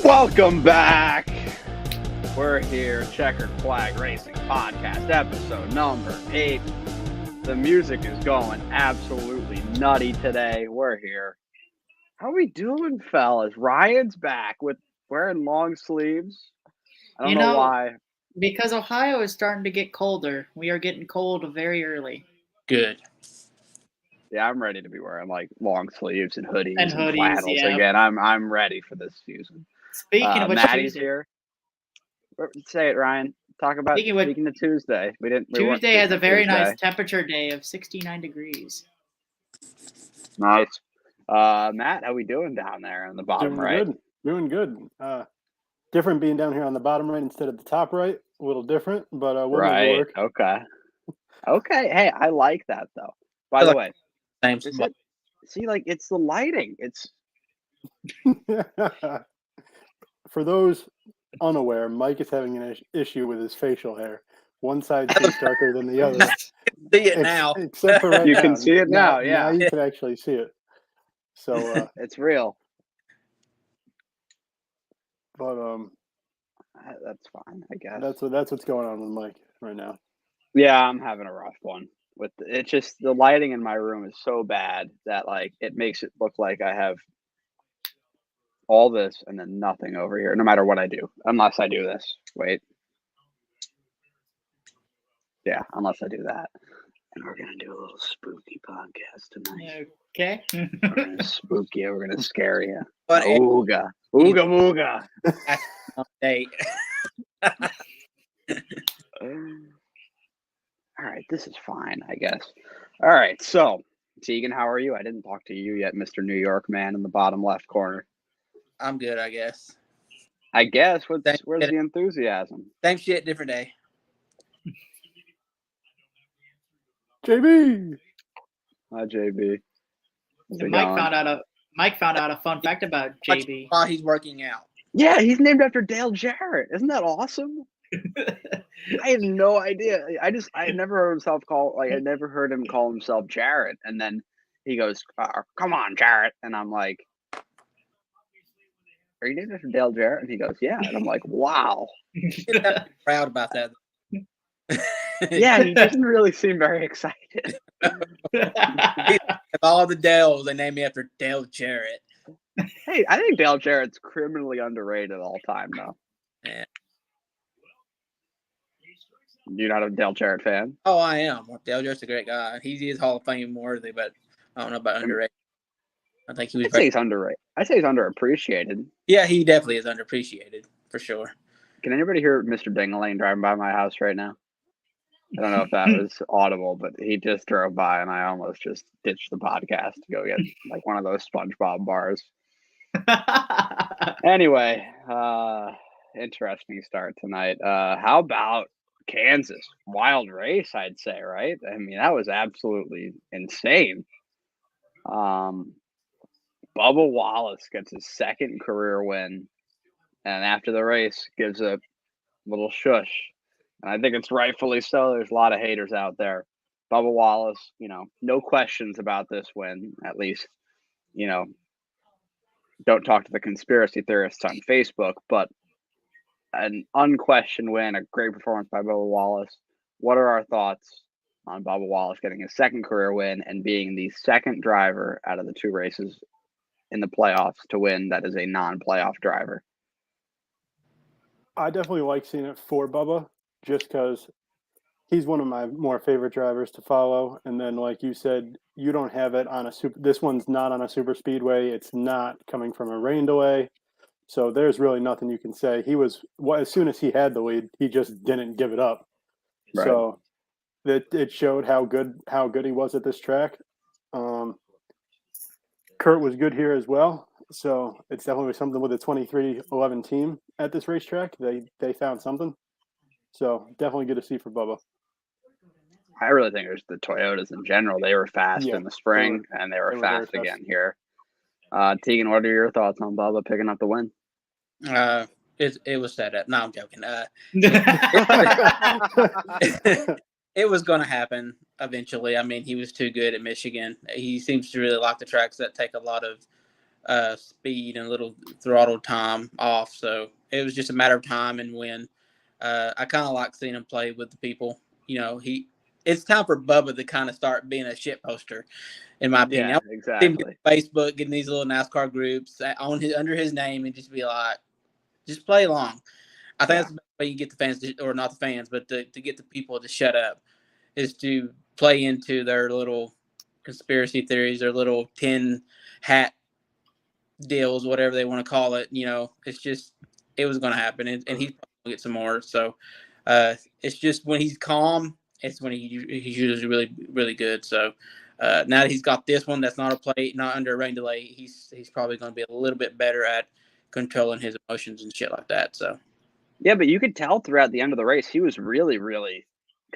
Welcome back. We're here, Checkered Flag Racing Podcast, episode number 8. The music is going absolutely nutty today. We're here. How we doing, fellas? Ryan's back with wearing long sleeves. I don't know why. Because Ohio is starting to get colder. We are getting cold very early. Good. Yeah, I'm ready to be wearing like long sleeves and hoodies and flannels yeah. again. I'm ready for this season. Speaking of which, Maddie's here. Say it, Ryan. Talk about speaking of Tuesday. Tuesday has a very nice temperature day of 69 degrees. Nice. Matt, how we doing down there on the bottom right? Doing good. Different being down here on the bottom right instead of the top right. A little different, but we'll make it work. Okay. Hey, I like that though. By the way, same. See, like it's the lighting. It's for those unaware, Mike is having an issue with his facial hair. One side seems darker than the other. See it now. Except for right you now. can see it now. Yeah, now you can actually see it. So it's real. But that's fine, I guess. That's what's going on with Mike right now. Yeah, I'm having a rough one. It's just the lighting in my room is so bad that like it makes it look like I have all this and then nothing over here, no matter what I do, unless I do this. Wait. Yeah, unless I do that. And we're going to do a little spooky podcast tonight. Okay. We're going to spook you. We're going to scare you. But ooga. Ooga, mooga. Hey. All right, this is fine, I guess. All right, so, Tegan, how are you? I didn't talk to you yet, Mr. New York man in the bottom left corner. I'm good, I guess. Where's the enthusiasm? Same shit, different day. JB. Hi, JB. Mike found out a fun fact about JB. While he's working out. Yeah, he's named after Dale Jarrett. Isn't that awesome? I had no idea. I never heard him call himself Jarrett. And then he goes, come on, Jarrett. And I'm like, are you named after Dale Jarrett? And he goes, yeah. And I'm like, wow. Proud about that. Yeah, he doesn't really seem very excited. Of all the Dales, they named me after Dale Jarrett. Hey, I think Dale Jarrett's criminally underrated all time, though. Yeah. You're not a Dale Jarrett fan? Oh, I am. Dale Jarrett's a great guy. He is Hall of Fame worthy, but I don't know about underrated. I think he was. I'd say he's underrated. I say he's underappreciated. Yeah, he definitely is underappreciated for sure. Can anybody hear Mr. Dingaling driving by my house right now? I don't know if that was audible, but he just drove by and I almost just ditched the podcast to go get like one of those SpongeBob bars. Anyway, interesting start tonight. How about Kansas? Wild race, I'd say, right? I mean, that was absolutely insane. Bubba Wallace gets his second career win, and after the race gives a little shush. And I think it's rightfully so. There's a lot of haters out there. Bubba Wallace, no questions about this win, at least, don't talk to the conspiracy theorists on Facebook, but an unquestioned win, a great performance by Bubba Wallace. What are our thoughts on Bubba Wallace getting his second career win and being the second driver out of the two races in the playoffs to win that is a non-playoff driver? I definitely like seeing it for Bubba just because he's one of my more favorite drivers to follow. And then, like you said, you don't have it on this one's not on a super speedway. It's not coming from a rain delay. So there's really nothing you can say. As soon as he had the lead, he just didn't give it up. Right. So it showed how good he was at this track. Kurt was good here as well. So it's definitely something with the 23-11 team at this racetrack. They found something. So definitely good to see for Bubba. I really think it was the Toyotas in general. They were fast in the spring, and they were fast again here. Tegan, what are your thoughts on Bubba picking up the win? It was set up. No, I'm joking. It was going to happen eventually. I mean, he was too good at Michigan. He seems to really like the tracks that take a lot of speed and a little throttle time off. So it was just a matter of time and when. I kind of like seeing him play with the people. It's time for Bubba to kind of start being a shit poster, in my opinion. Yeah, exactly. Facebook, getting these little NASCAR groups under his name, and just be like, just play along. I think that's the best way you get the fans, or not the fans, but to get the people to shut up, is to play into their little conspiracy theories, their little tin hat deals, whatever they want to call it. It's just, it was going to happen, and he's probably going to get some more. So it's just when he's calm, it's when he's usually really, really good. So now that he's got this one that's not a plate, not under a rain delay, he's probably going to be a little bit better at controlling his emotions and shit like that. So yeah, but you could tell throughout the end of the race, he was really, really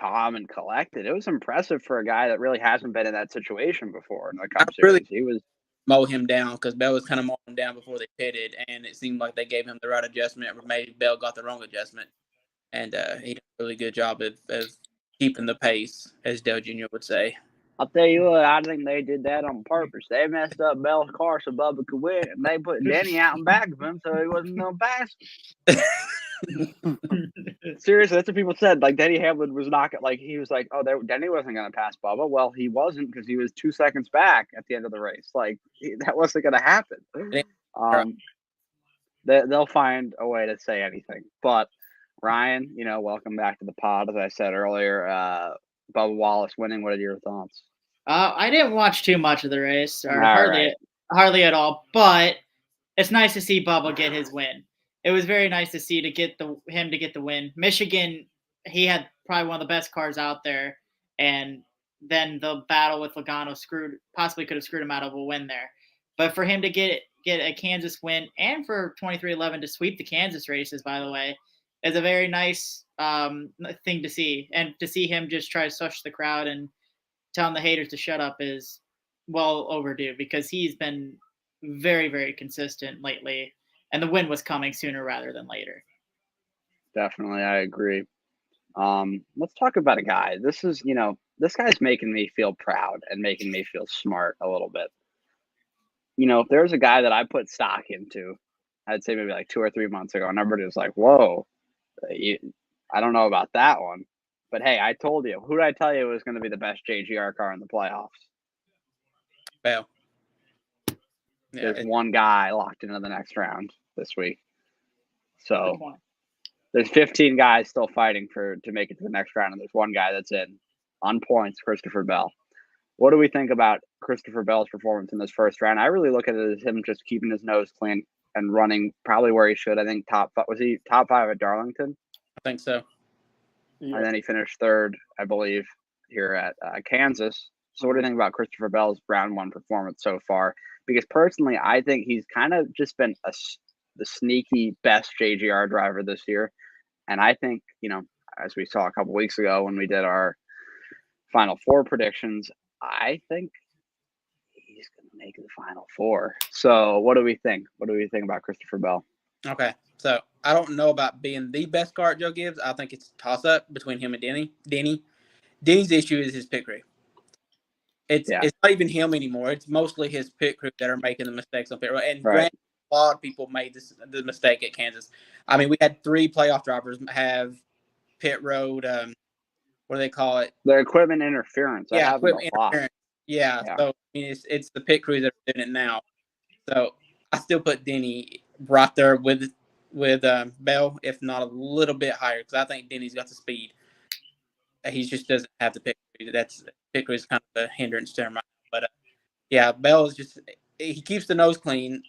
calm and collected. It was impressive for a guy that really hasn't been in that situation before in the Cup Series. Really He was mow him down, because Bell was kind of mowing him down before they pitted, and it seemed like they gave him the right adjustment, or maybe Bell got the wrong adjustment, and he did a really good job of keeping the pace, as Dale Jr. would say. I'll tell you what, I think they did that on purpose. They messed up Bell's car so Bubba could win, and they put Denny out in back of him so he wasn't going to pass him. Seriously, that's what people said. Like, Denny Hamlin was not like, he was like, oh, Denny wasn't going to pass Bubba. Well, he wasn't, because he was 2 seconds back at the end of the race. Like, that wasn't going to happen. They'll find a way to say anything. But Ryan, welcome back to the pod. As I said earlier, Bubba Wallace winning. What are your thoughts? I didn't watch too much of the race, or All hardly at all. But it's nice to see Bubba get his win. It was very nice to see him to get the win. Michigan, he had probably one of the best cars out there, and then the battle with Logano possibly could have screwed him out of a win there. But for him to get a Kansas win, and for 23XI to sweep the Kansas races, by the way, is a very nice thing to see. And to see him just try to shush the crowd and telling the haters to shut up is well overdue, because he's been very, very consistent lately, and the win was coming sooner rather than later. Definitely, I agree. Let's talk about a guy. This guy's making me feel proud and making me feel smart a little bit. If there's a guy that I put stock into, I'd say maybe like 2 or 3 months ago, and everybody was like, whoa, I don't know about that one. But hey, I told you. Who did I tell you was going to be the best JGR car in the playoffs? Bell. Yeah, there's one guy locked into the next round this week. So there's 15 guys still fighting to make it to the next round, and there's one guy that's in on points, Christopher Bell. What do we think about Christopher Bell's performance in this first round? I really look at it as him just keeping his nose clean and running probably where he should. I think was he top 5 at Darlington? I think so. Yeah. And then he finished 3rd, I believe, here at Kansas. So what do you think about Christopher Bell's round 1 performance so far? Because personally, I think he's kind of just been the sneaky best JGR driver this year. And I think, as we saw a couple weeks ago when we did our Final Four predictions, I think he's going to make the Final Four. So what do we think? What do we think about Christopher Bell? Okay, so I don't know about being the best car at Joe Gibbs. I think it's a toss-up between him and Denny. Denny's issue is his pit crew. It's not even him anymore. It's mostly his pit crew that are making the mistakes on pit road. And granted, a lot of people made the mistake at Kansas. I mean, we had 3 playoff drivers have pit road. What do they call it? Their equipment interference. Equipment interference. Yeah. So I mean, it's the pit crews that are doing it now. So I still put Denny right there with Bell, if not a little bit higher, because I think Denny's got the speed. He just doesn't have the pit crew. Pit crew is kind of a hindrance to him right now. But Bell is just, he keeps the nose clean.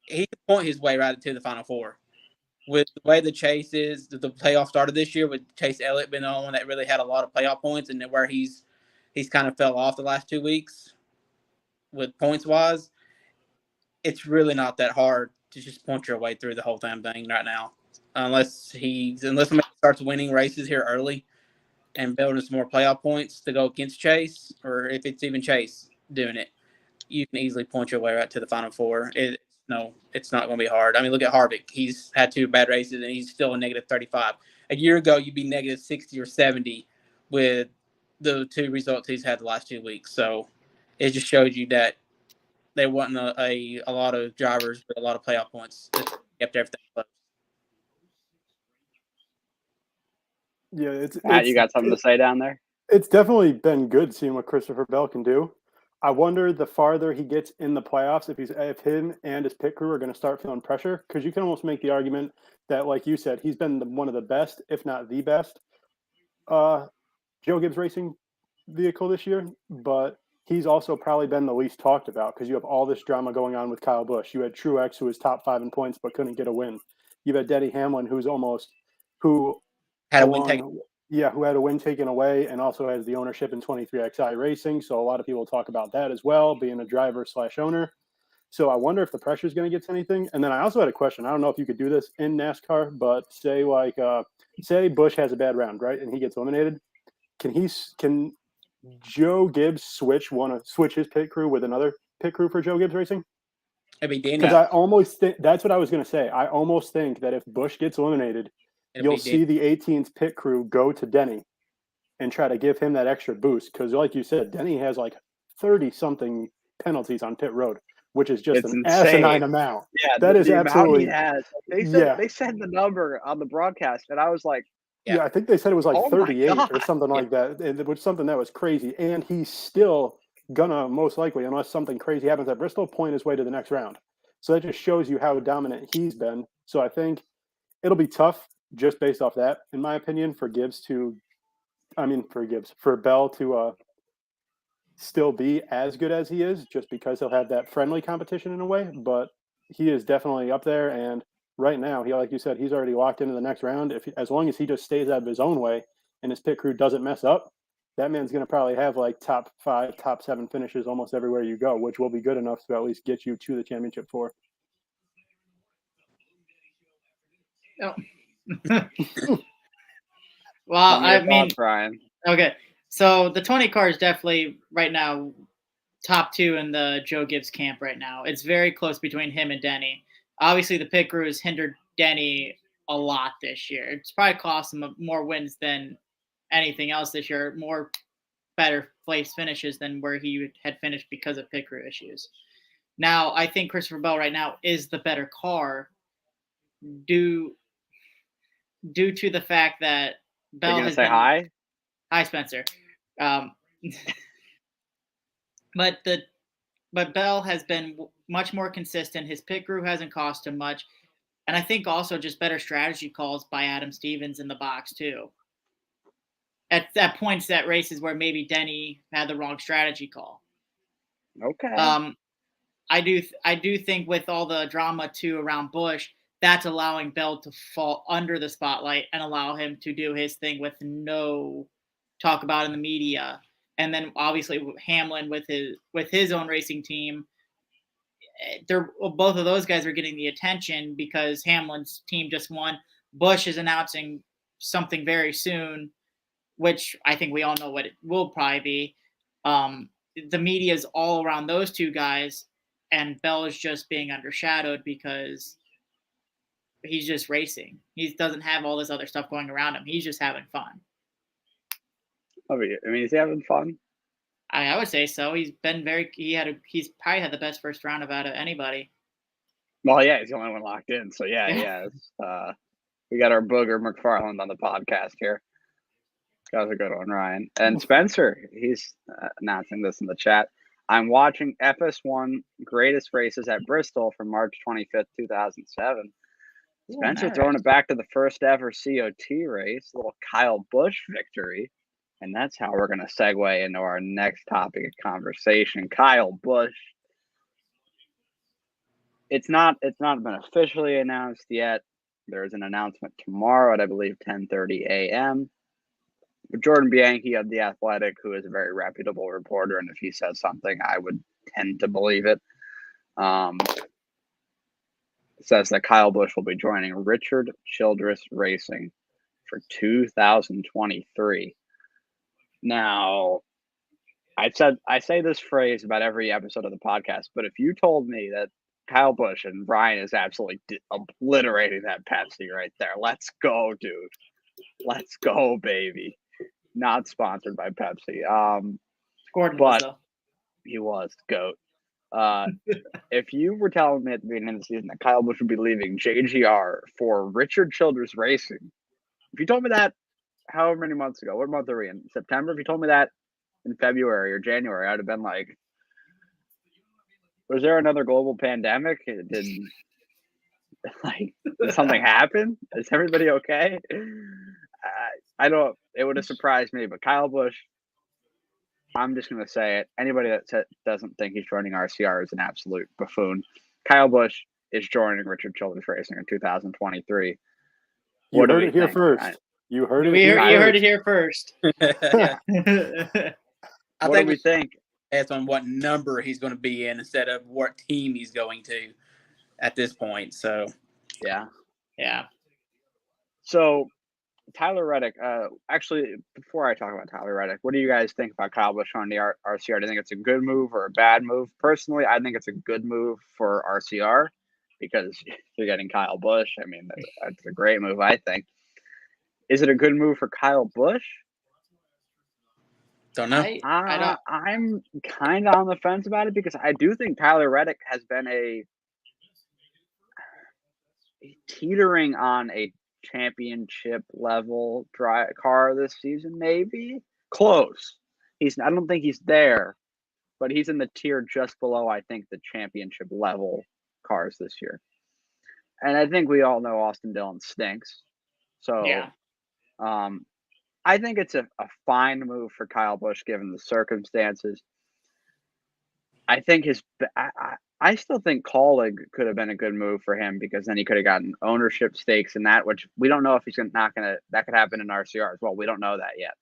He can point his way right into the Final Four. With the way the chase is, the playoff started this year with Chase Elliott being the only one that really had a lot of playoff points, and where he's kind of fell off the last 2 weeks with points wise, it's really not that hard to just point your way through the whole damn thing right now, unless somebody starts winning races here early and building some more playoff points to go against Chase, or if it's even Chase doing it, you can easily point your way right to the Final Four. It's not going to be hard. I mean, look at Harvick. He's had 2 bad races, and he's still a negative 35. A year ago, you'd be negative 60 or 70 with the 2 results he's had the last 2 weeks. So it just shows you that there wasn't a lot of drivers with a lot of playoff points. It kept everything close. Yeah, it's Matt, you got something to say down there? It's definitely been good seeing what Christopher Bell can do. I wonder the farther he gets in the playoffs, if him and his pit crew are going to start feeling pressure, because you can almost make the argument that, like you said, he's been one of the best, if not the best, Joe Gibbs Racing vehicle this year. But he's also probably been the least talked about because you have all this drama going on with Kyle Busch. You had Truex, who was top 5 in points but couldn't get a win. You've had Denny Hamlin, who Had a win taken. Yeah, who had a win taken away and also has the ownership in 23XI Racing. So a lot of people talk about that as well, being a driver/owner. So I wonder if the pressure is going to get to anything. And then I also had a question. I don't know if you could do this in NASCAR, but say Busch has a bad round, right, and he gets eliminated. Can Joe Gibbs switch his pit crew with another pit crew for Joe Gibbs Racing? It'd be Danny. Because I almost think that's what I was going to say. I almost think that if Busch gets eliminated, you'll see the 18th pit crew go to Denny and try to give him that extra boost. Because like you said, Denny has like 30-something penalties on pit road, which is just an asinine amount. Yeah, that is absolutely. He has. They said the number on the broadcast, and I was like, yeah, I think they said it was like 38 or something like that, which was something that was crazy. And he's still gonna most likely, unless something crazy happens at Bristol, point his way to the next round. So that just shows you how dominant he's been. So I think it'll be tough just based off that, in my opinion, for Bell to still be as good as he is, just because he'll have that friendly competition in a way. But he is definitely up there, and right now, like you said, he's already locked into the next round. As long as he just stays out of his own way and his pit crew doesn't mess up, that man's going to probably have like top 5, top 7 finishes almost everywhere you go, which will be good enough to at least get you to the championship 4. Oh. Well, I mean, Brian. Okay, so the 20 car is definitely right now top 2 in the Joe Gibbs camp right now. It's very close between him and Denny. Obviously, the pit crew has hindered Denny a lot this year. It's probably cost him more wins than anything else this year, more better place finishes than where he had finished because of pit crew issues. Now, I think Christopher Bell right now is the better car due to the fact that Bell has say hi? Hi, Spencer. But Bell has been much more consistent. His pit crew hasn't cost him much. And I think also just better strategy calls by Adam Stevens in the box too. At points at races where maybe Denny had the wrong strategy call. Okay. I do think with all the drama too around Busch, that's allowing Bell to fall under the spotlight and allow him to do his thing with no talk about in the media. And then obviously Hamlin with his own racing team, both of those guys are getting the attention because Hamlin's team just won. Busch is announcing something very soon, which I think we all know what it will probably be. The media is all around those two guys, and Bell is just being undershadowed because he's just racing. He doesn't have all this other stuff going around him. He's just having fun. I mean, is he having fun? I would say so. He's been he's probably had the best first round out of anybody. Well, yeah, he's the only one locked in. So yeah. We got our Booger McFarland on the podcast here. That was a good one, Ryan. And Spencer, he's announcing this in the chat. I'm watching FS1 Greatest Races at Bristol from March 25th, 2007. Spencer throwing it back to the first ever COT race, a little Kyle Busch victory. And that's how we're going to segue into our next topic of conversation. Kyle Busch. It's not been officially announced yet. There's an announcement tomorrow at, I believe, 10:30 a.m. Jordan Bianchi of The Athletic, who is a very reputable reporter, and if he says something, I would tend to believe it, says that Kyle Busch will be joining Richard Childress Racing for 2023. Now, I say this phrase about every episode of the podcast, but if you told me that Kyle Busch and Brian is absolutely obliterating that Pepsi right there, let's go, dude. Let's go, baby. Not sponsored by Pepsi. Gordon but was, though. He was GOAT. If you were telling me at the beginning of the season that Kyle Busch would be leaving JGR for Richard Childress Racing, if you told me that however many months ago, what month are we in? September? If you told me that in February or January, I'd have been like, was there another global pandemic? Did something happen? Is everybody okay? I don't. It would have surprised me, but Kyle Busch, I'm just going to say it. Anybody that doesn't think he's joining RCR is an absolute buffoon. Kyle Busch is joining Richard Childress Racing in 2023. You heard it here first. You heard it here first. Yeah. What do we think? It's on what number he's going to be in instead of what team he's going to at this point. So, yeah. So, Tyler Reddick, actually, before I talk about Tyler Reddick, what do you guys think about Kyle Busch on the RCR? Do you think it's a good move or a bad move? Personally, I think it's a good move for RCR because you're getting Kyle Busch. I mean, that's a great move, I think. Is it a good move for Kyle Busch? Don't know. I'm kind of on the fence about it because I do think Tyler Reddick has been teetering on a championship level car this season, maybe close. I don't think he's there, but he's in the tier just below, I think, the championship level cars this year. And I think we all know Austin Dillon stinks. So yeah. I think it's a fine move for Kyle Busch given the circumstances. I think I still think Colleague could have been a good move for him because then he could have gotten ownership stakes in that, which we don't know if he's not gonna. That could happen in RCR as well. We don't know that yet.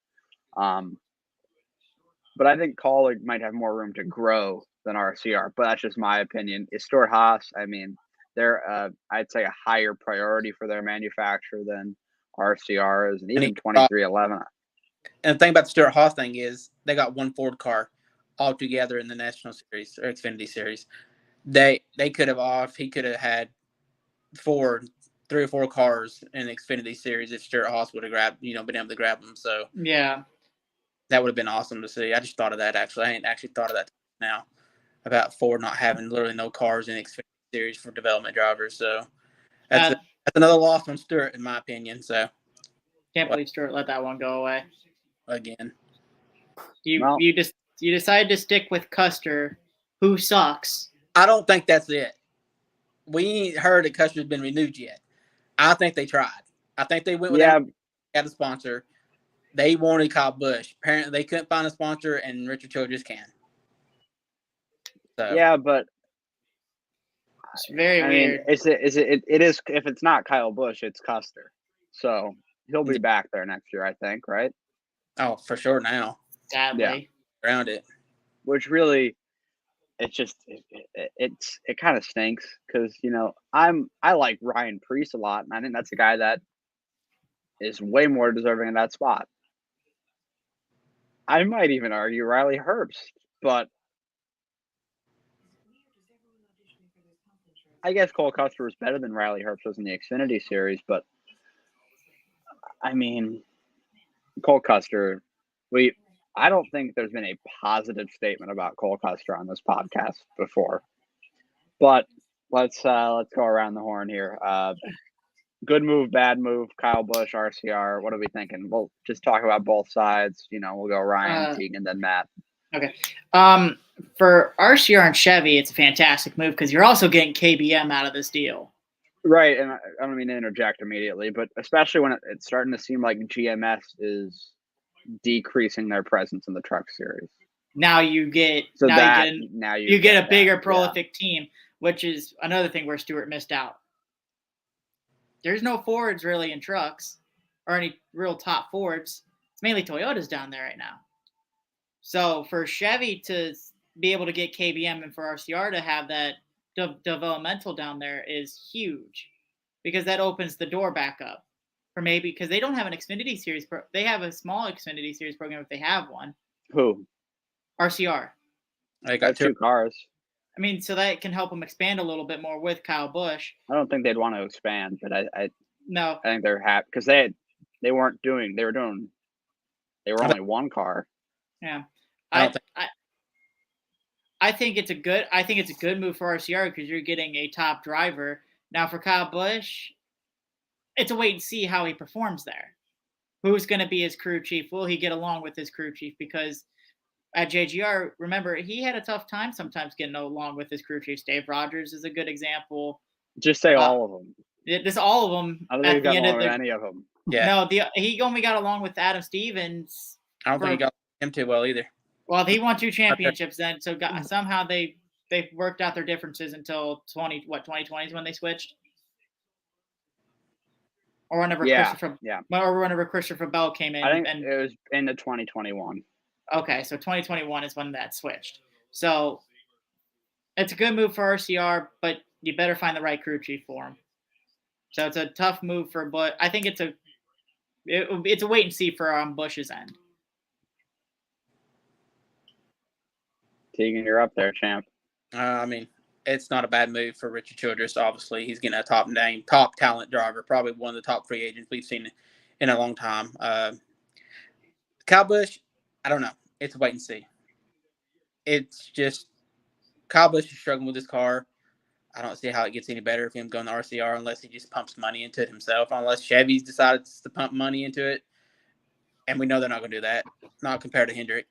But I think Colleague might have more room to grow than RCR. But that's just my opinion. Is Stewart-Haas? I mean, they're I'd say a higher priority for their manufacturer than RCR is, and even 2311. And the thing about the Stewart-Haas thing is they got one Ford car all together in the National Series or Xfinity Series. He could have had 3 or 4 cars in the Xfinity Series if Stewart-Haas would have been able to grab them. So yeah, that would have been awesome to see. I just thought of that actually. I ain't actually thought of that now about Ford not having literally no cars in the Xfinity Series for development drivers. So that's another loss on Stewart in my opinion. So can't believe Stewart let that one go away again. You decided to stick with Custer, who sucks. I don't think that's it. We ain't heard that Custer's been renewed yet. I think they tried. I think they went with got a sponsor. They wanted Kyle Busch. Apparently, they couldn't find a sponsor, and Richard Childress can. So yeah, but it's very weird. It is if it's not Kyle Busch, it's Custer. So he'll be back there next year, I think, right? Oh, for sure now. Sadly. Around it. Which really, it's just it kind of stinks because I like Ryan Preece a lot, and I think that's a guy that is way more deserving of that spot. I might even argue Riley Herbst, but I guess Cole Custer was better than Riley Herbst was in the Xfinity Series. But I mean, Cole Custer, I don't think there's been a positive statement about Cole Custer on this podcast before. But let's go around the horn here. Good move, bad move, Kyle Busch, RCR. What are we thinking? We'll just talk about both sides. We'll go Ryan, Tegan, then Matt. Okay. For RCR and Chevy, it's a fantastic move because you're also getting KBM out of this deal. Right, and I don't mean to interject immediately, but especially when it's starting to seem like GMS is decreasing their presence in the truck series. Now you get you get a bigger prolific team, which is another thing where Stewart missed out. There's no Fords really in trucks or any real top Fords. It's mainly Toyotas down there right now. So for Chevy to be able to get KBM and for RCR to have that developmental down there is huge because that opens the door back up for maybe because they don't have an Xfinity Series. They have a small Xfinity Series program if they have one. Who? RCR. They got 2 cars. I mean, so that can help them expand a little bit more with Kyle Busch. I don't think they'd want to expand, but I think they're happy because they were only 1 car. Yeah, I think it's a good move for RCR because you're getting a top driver. Now for Kyle Busch, it's a wait and see how he performs there. Who's going to be his crew chief? Will he get along with his crew chief? Because at JGR, remember, he had a tough time sometimes getting along with his crew chiefs. Dave Rogers is a good example. Just say all of them. All of them. I don't think he got along with any of them. Yeah. No, he only got along with Adam Stevens. I don't think he got him too well either. Well, he won 2 championships then, so somehow they worked out their differences until 2020 is when they switched. Or whenever Christopher Bell came in. I think it was in the 2021. Okay, so 2021 is when that switched. So it's a good move for RCR, but you better find the right crew chief for him. So it's a tough move but I think it's a wait and see for Busch's end. Tegan, you're up there, champ. I mean, it's not a bad move for Richard Childress. Obviously, he's getting a top talent driver, probably one of the top free agents we've seen in a long time. Kyle Busch, I don't know. It's wait and see. It's just Kyle Busch is struggling with his car. I don't see how it gets any better if him going to RCR unless he just pumps money into it himself. Unless Chevy's decided to pump money into it, and we know they're not going to do that. Not compared to Hendrick.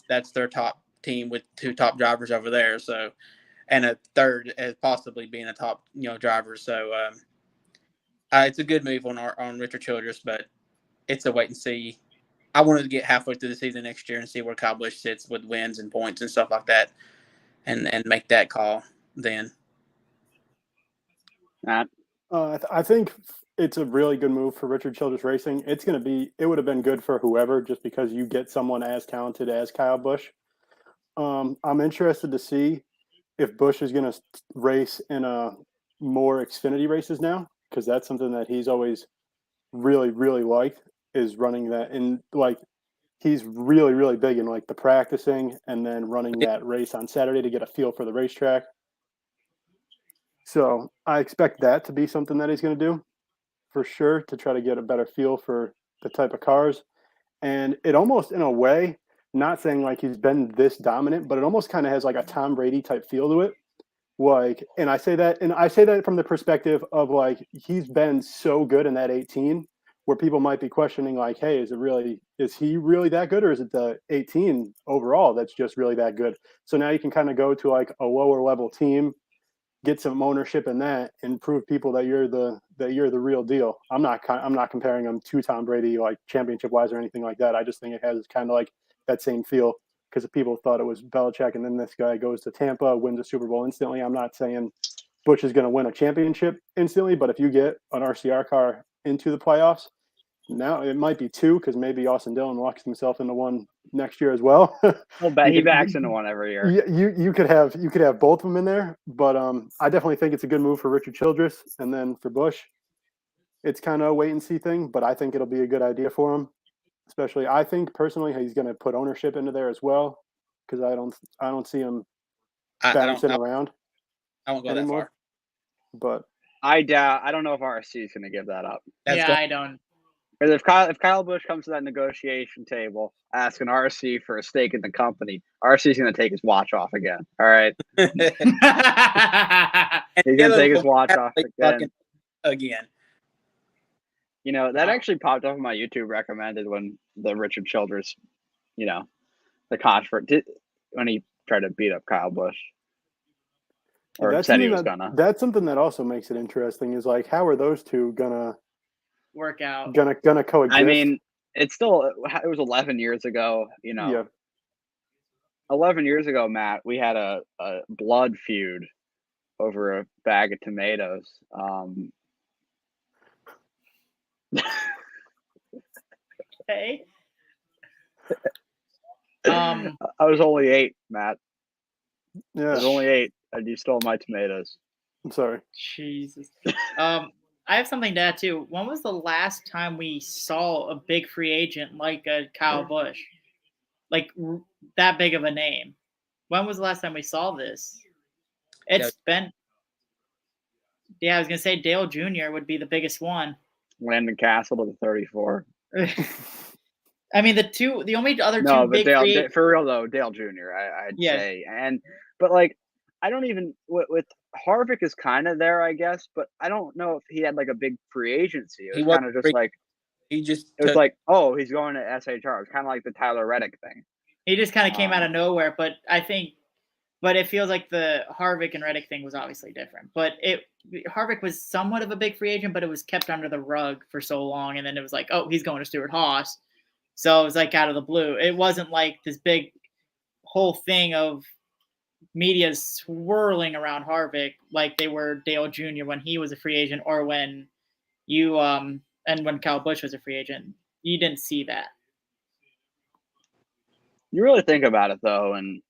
That's their top team with 2 top drivers over there. So, and a third as possibly being a top driver. So, it's a good move on Richard Childress, but it's a wait and see. I wanted to get halfway through the season next year and see where Kyle Busch sits with wins and points and stuff like that, and make that call then. Matt? I think it's a really good move for Richard Childress Racing. It would have been good for whoever, just because you get someone as talented as Kyle Busch. I'm interested to see if Busch is going to race in more Xfinity races now, because that's something that he's always really, really liked, is running that. And like, he's really, really big in like the practicing and then running that race on Saturday to get a feel for the racetrack. So I expect that to be something that he's going to do for sure, to try to get a better feel for the type of cars. And it almost, in a way, not saying like he's been this dominant, but it almost kind of has like a Tom Brady type feel to it. Like, and I say that from the perspective of like, he's been so good in that 18, where people might be questioning like, hey, is he really that good, or is it the 18 overall that's just really that good? So now you can kind of go to like a lower level team, get some ownership in that, and prove people that you're the real deal. I'm not comparing him to Tom Brady like championship wise or anything like that. I just think it has kind of like that same feel, because people thought it was Belichick, and then this guy goes to Tampa, wins a Super Bowl instantly. I'm not saying Busch is going to win a championship instantly, but if you get an RCR car into the playoffs, now it might be 2, because maybe Austin Dillon locks himself into one next year as well. Well, bet he backs into one every year. You could have both of them in there, but I definitely think it's a good move for Richard Childress, and then for Busch, it's kind of a wait and see thing. But I think it'll be a good idea for him. Especially, I think personally he's going to put ownership into there as well, because I don't see him bouncing around. I won't go anymore. That far. But I don't know if RC is going to give that up. I don't. Because if Kyle Busch comes to that negotiation table asking RC for a stake in the company, RC is going to take his watch off again. All right. He's going to take his watch off again. You know, that actually popped up on my YouTube recommended when the Richard Childress, the controversy, when he tried to beat up Kyle Busch. Or said he was gonna. That's something that also makes it interesting, is like, how are those two gonna work out? Gonna coexist? I mean, it was 11 years ago, Yeah. 11 years ago, Matt, we had a blood feud over a bag of tomatoes. Okay. I was only 8, Matt. Yeah. I was only 8, and you stole my tomatoes. I'm sorry. Jesus. I have something to add too. When was the last time we saw a big free agent like a Kyle Busch, like that big of a name? When was the last time we saw this? It's been. Yeah, I was gonna say Dale Jr. would be the biggest one. Landon Castle to the 34. I mean, the only other two but big Dale, for real though, Dale Jr. I'd say, and But like, I don't even with Harvick is kind of there, I guess, but I don't know if he had like a big free agency. It was kind of just like he just it was like, oh, he's going to SHR. It was kind of like the Tyler Reddick thing. He just kind of came out of nowhere, but it feels like the Harvick and Reddick thing was obviously different. But Harvick was somewhat of a big free agent, but it was kept under the rug for so long, and then it was like, oh, he's going to Stewart-Haas. So it was like out of the blue. It wasn't like this big whole thing of media swirling around Harvick like they were Dale Jr. when he was a free agent, or when and when Kyle Busch was a free agent. You didn't see that. You really think about it though, and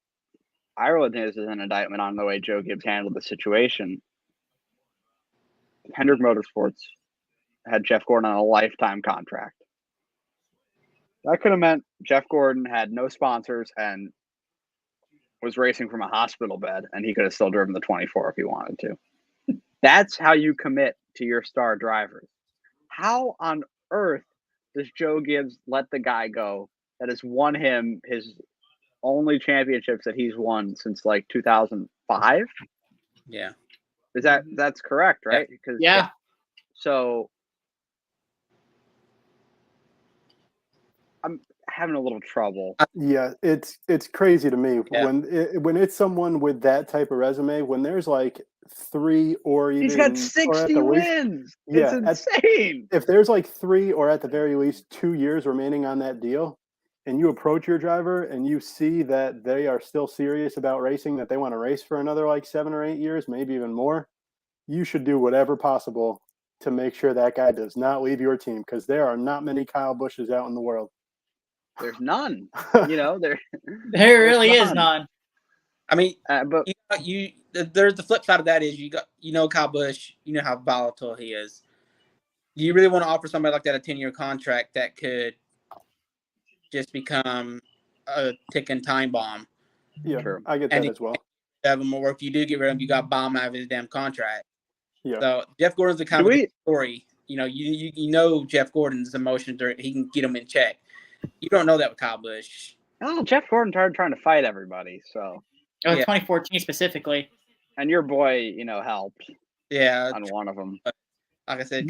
I really think this is an indictment on the way Joe Gibbs handled the situation. Hendrick Motorsports had Jeff Gordon on a lifetime contract. That could have meant Jeff Gordon had no sponsors and was racing from a hospital bed, and he could have still driven the 24 if he wanted to. That's how you commit to your star drivers. How on earth does Joe Gibbs let the guy go that has won him his only championships that he's won since like 2005? Yeah. That's correct, right? Because yeah. So I'm having a little trouble. Yeah, it's crazy to me Yeah. when it's someone with that type of resume, when there's like 3 or even He's got or 60 at the least, wins. yeah, It's insane. if there's like 3 or at the very least 2 years remaining on that deal, and you approach your driver and you see that they are still serious about racing, that they want to race for another like 7 or 8 years, maybe even more, you should do whatever possible to make sure that guy does not leave your team, because there are not many Kyle Bushes out in the world. There's none. You know, there really is none. I mean, but there's the flip side of that is Kyle Busch, you know how volatile he is. Do you really want to offer somebody like that a 10-year contract that could just become a ticking time bomb? Yeah, True. I get that as well. Have him, or if you do get rid of him, you got bomb out of his damn contract. Yeah. So Jeff Gordon's the kind of a story. You know Jeff Gordon's emotions, he can get them in check. You don't know that with Kyle Busch. Oh, Jeff Gordon started trying to fight everybody. So 2014 specifically. And your boy, helped. Yeah, on one of them. Like I said,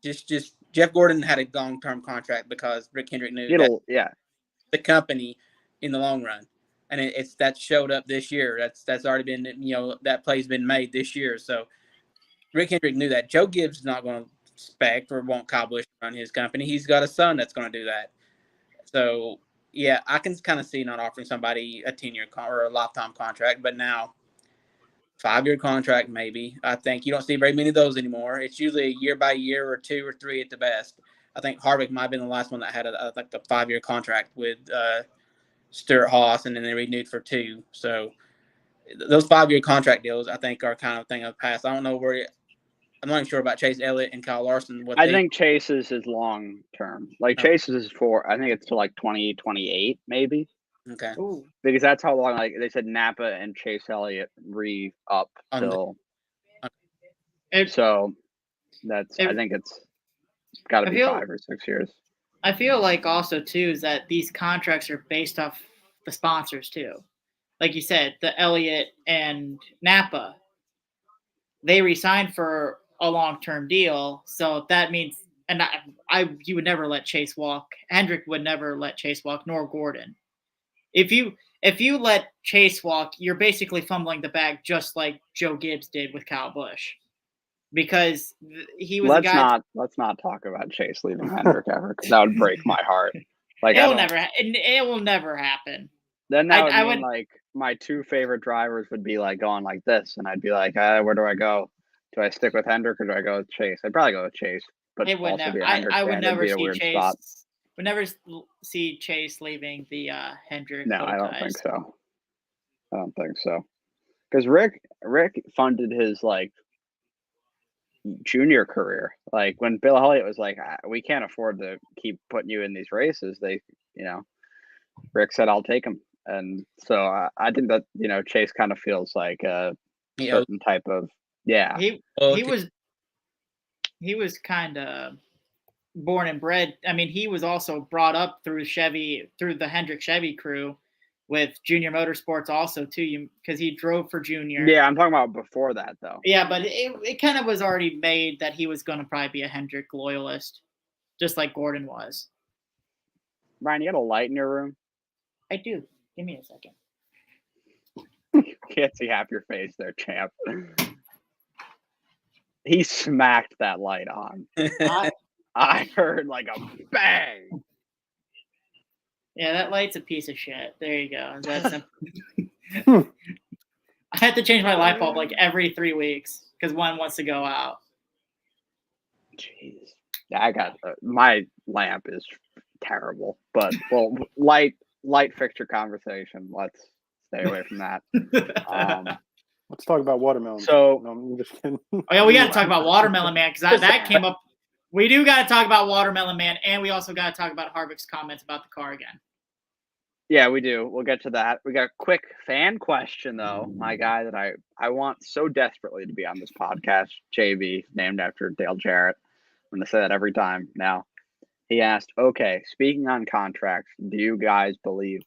just Jeff Gordon had a long-term contract because Rick Hendrick knew the company in the long run, and it's that showed up this year. That's already been that play's been made this year. So Rick Hendrick knew that. Joe Gibbs is not going to expect or want Kyle Busch to run his company. He's got a son that's going to do that. So yeah, I can kind of see not offering somebody a 10-year or a lifetime contract, but now 5-year contract maybe. I think you don't see very many of those anymore. It's usually a year by year or 2 or 3 at the best. I think Harvick might have been the last one that had a 5-year contract with Stewart-Haas, and then they renewed for 2. So those 5-year contract deals, I think, are kind of thing of the past. I don't know I'm not even sure about Chase Elliott and Kyle Larson. I think Chase's is long term. Like Chase's is I think it's to like 2028 maybe. Okay. Ooh. Because that's how long, like they said, Napa and Chase Elliott re-up till. So I think it's got to be 5 or 6 years. I feel like also too is that these contracts are based off the sponsors too. Like you said, the Elliott and Napa, they re-signed for a long-term deal, so that means, and you would never let Chase walk. Hendrick would never let Chase walk, nor Gordon. If you let Chase walk, you're basically fumbling the bag, just like Joe Gibbs did with Kyle Busch, because he was. Let's not talk about Chase leaving Hendrick ever, because that would break my heart. Like it will never happen. Then that would mean like my 2 favorite drivers would be like going like this, and I'd be like, where do I go? Do I stick with Hendrick or do I go with Chase? I'd probably go with Chase, but it would also never. be a Hendrick I would fan. never see Chase. Spot. Would never see Chase leaving the Hendrick. No, I don't think so. I don't think so, because Rick funded his like junior career. Like when Bill Elliott was like, we can't afford to keep putting you in these races. Rick said, I'll take him. And so I think that, Chase kind of feels like a certain type of, He was kind of born and bred. I mean, he was also brought up through the Hendrick Chevy crew. with Junior Motorsports also too, because he drove for Junior. Yeah, I'm talking about before that though. Yeah, but it kind of was already made that he was going to probably be a Hendrick loyalist, just like Gordon was. Ryan, you got a light in your room? I do. Give me a second. Can't see half your face there, champ. He smacked that light on. I heard like a bang. Yeah, that light's a piece of shit. There you go. I had to change my light bulb like every 3 weeks because one wants to go out. Jeez. Yeah, I got my lamp is terrible, but well, light fixture conversation. Let's stay away from that. Let's talk about watermelon. So, no, I'm just kidding. Oh yeah, we got to talk about Watermelon Man because that came up. We do got to talk about Watermelon Man, and we also got to talk about Harvick's comments about the car again. Yeah, we do. We'll get to that. We got a quick fan question though. My guy that I want so desperately to be on this podcast, JB, named after Dale Jarrett. I'm going to say that every time now. He asked, okay, speaking on contracts, do you guys believe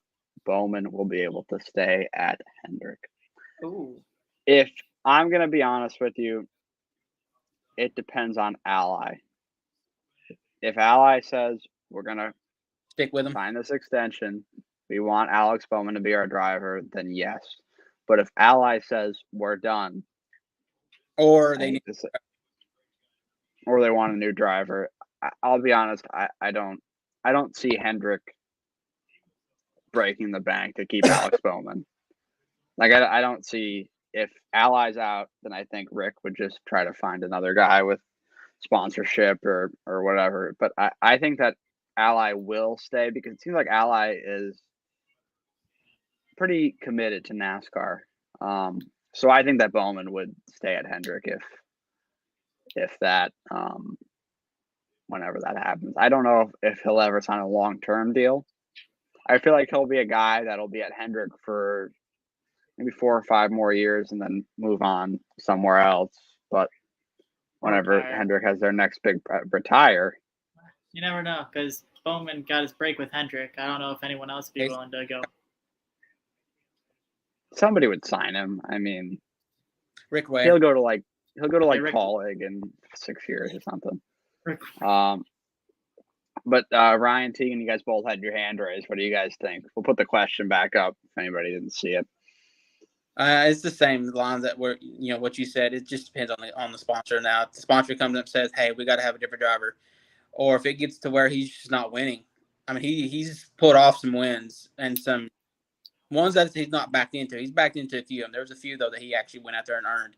Bowman will be able to stay at Hendrick? Ooh. If I'm going to be honest with you, it depends on Ally. If Ally says we're going to stick with him, sign this extension, we want Alex Bowman to be our driver, then yes. But if Ally says we're done, or they want a new driver, I'll be honest, I don't see Hendrick breaking the bank to keep Alex Bowman. Like I don't see, if Ally's out, then I think Rick would just try to find another guy with sponsorship or whatever. But I think that Ally will stay because it seems like Ally is pretty committed to NASCAR. So I think that Bowman would stay at Hendrick if that whenever that happens. I don't know if he'll ever sign a long-term deal. I feel like he'll be a guy that'll be at Hendrick for maybe 4 or 5 more years and then move on somewhere else. But whenever Hendrick has their next big retire, you never know because Bowman got his break with Hendrick. I don't know if anyone else would be willing to go. Somebody would sign him. I mean, Rick Ware. He'll go to like Paulig in 6 years or something. But Ryan, Tegan, you guys both had your hand raised. What do you guys think? We'll put the question back up if anybody didn't see it. It's the same lines that were, what you said. It just depends on the sponsor. Now, if the sponsor comes up and says, "Hey, we got to have a different driver," or if it gets to where he's just not winning. I mean, he's pulled off some wins and some ones that he's not backed into. He's backed into a few of them. There was a few though that he actually went out there and earned.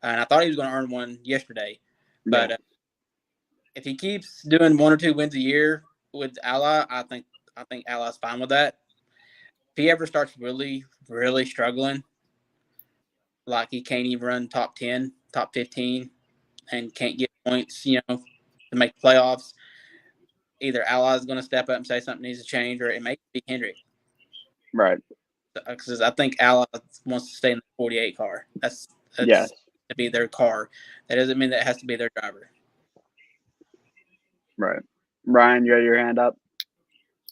And I thought he was going to earn one yesterday, but if he keeps doing 1 or 2 wins a year with Ally, I think Ally's fine with that. If he ever starts really, really struggling, like he can't even run top 10, top 15, and can't get points, to make playoffs, either Ally's going to step up and say something needs to change, or it may be Hendrick. Right. Because I think Ally wants to stay in the 48 car. That's yes. To be their car. That doesn't mean that it has to be their driver. Right. Ryan, you got your hand up?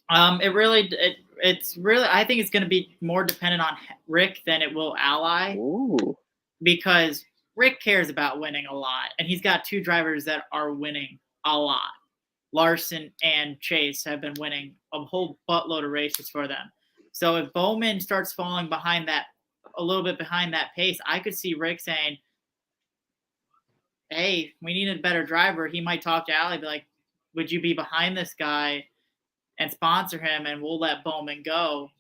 It's really I think it's going to be more dependent on Rick than it will Ally. Ooh. Because Rick cares about winning a lot, and he's got 2 drivers that are winning a lot. Larson and Chase have been winning a whole buttload of races for them. So if Bowman starts falling behind that, a little bit behind that pace, I could see Rick saying, "Hey, we need a better driver." He might talk to Ally, be like, "Would you be behind this guy and sponsor him, and we'll let Bowman go?"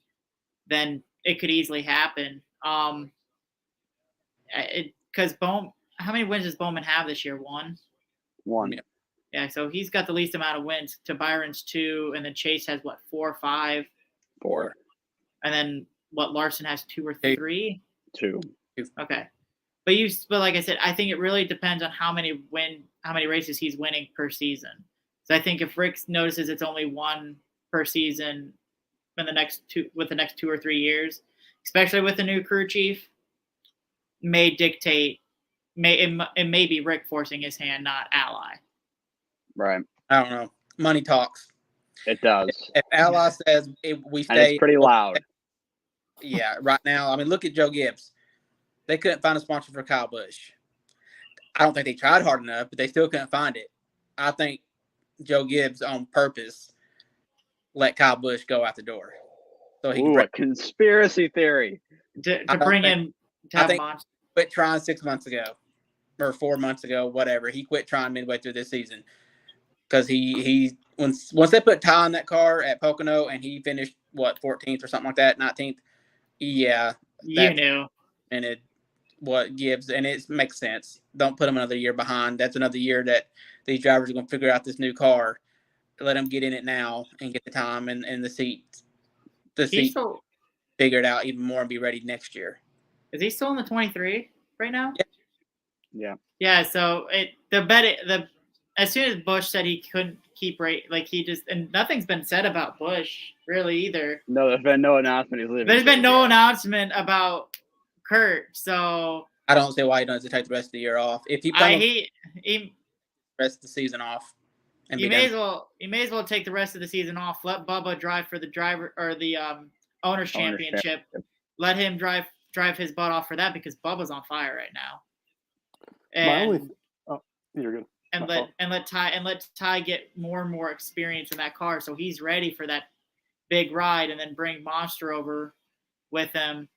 Then it could easily happen. Because Bowman, how many wins does Bowman have this year? 1. Yeah, so he's got the least amount of wins. To Byron's 2, and then Chase has 4 or 5? 4. And then Larson has 2 or 3? 2. Okay. But like I said, I think it really depends on how many races he's winning per season. So I think if Rick notices it's only 1 per season in the next 2 or 3 years, especially with the new crew chief, it may be Rick forcing his hand, not Ally. Right. I don't know. Money talks. It does. If Ally says we stay, and it's pretty loud. Yeah, right now, I mean, look at Joe Gibbs. They couldn't find a sponsor for Kyle Busch. I don't think they tried hard enough, but they still couldn't find it. I think Joe Gibbs, on purpose, let Kyle Busch go out the door. So he a conspiracy theory. To bring in to have Monster. Quit trying 6 months ago or 4 months ago, whatever. He quit trying midway through this season because once they put Ty in that car at Pocono and he finished 14th or something like that, 19th. Yeah, you knew. And what Gibbs, and it makes sense. Don't put him another year behind. That's another year that these drivers are going to figure out this new car. Let them get in it now and get the time and the seat figured out even more and be ready next year. Is he still in the 23 right now? Yeah. Yeah. So as soon as Busch said he couldn't keep and nothing's been said about Busch really either. No, there's been no announcement he's leaving. There's been no announcement about Kurt, so I don't see why he doesn't take the rest of the year off. If he rest of the season off, and you may as well take the rest of the season off. Let Bubba drive for the driver or the owners championship. Let him drive his butt off for that because Bubba's on fire right now. And you're good. And let Ty get more and more experience in that car, so he's ready for that big ride, and then bring Monster over with him.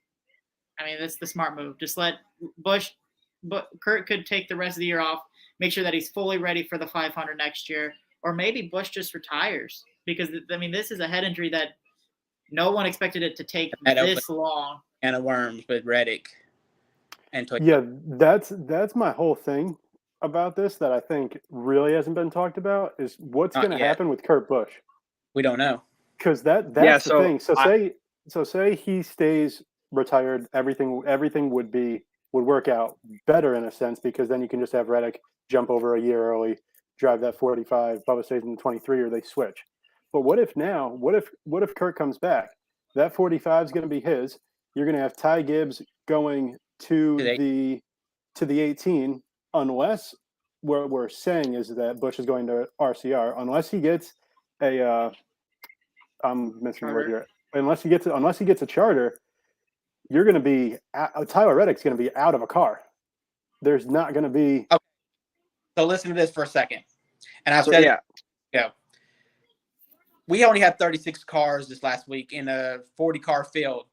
I mean, that's the smart move. Just let Busch, but Kurt could take the rest of the year off, make sure that he's fully ready for the 500 next year, or maybe Busch just retires because I mean, this is a head injury that no one expected it to take this long. And a worms with Reddick and Toyota. Yeah, that's my whole thing about this that I think really hasn't been talked about is what's going to happen with Kurt Busch. We don't know because that's the thing. So say he stays retired, everything would work out better in a sense because then you can just have Reddick jump over a year early, drive that 45, Bubba stays in the 23, or they switch. But what if Kurt comes back? That 45 is going to be his. You're going to have Ty Gibbs going to the 18, unless what we're saying is that Busch is going to RCR, unless he gets a I'm missing the word here. Unless he gets a charter, you're going to be Tyler Reddick's going to be out of a car. There's not going to be. Okay. So listen to this for a second, and I've said, we only had 36 cars this last week in a 40-car field.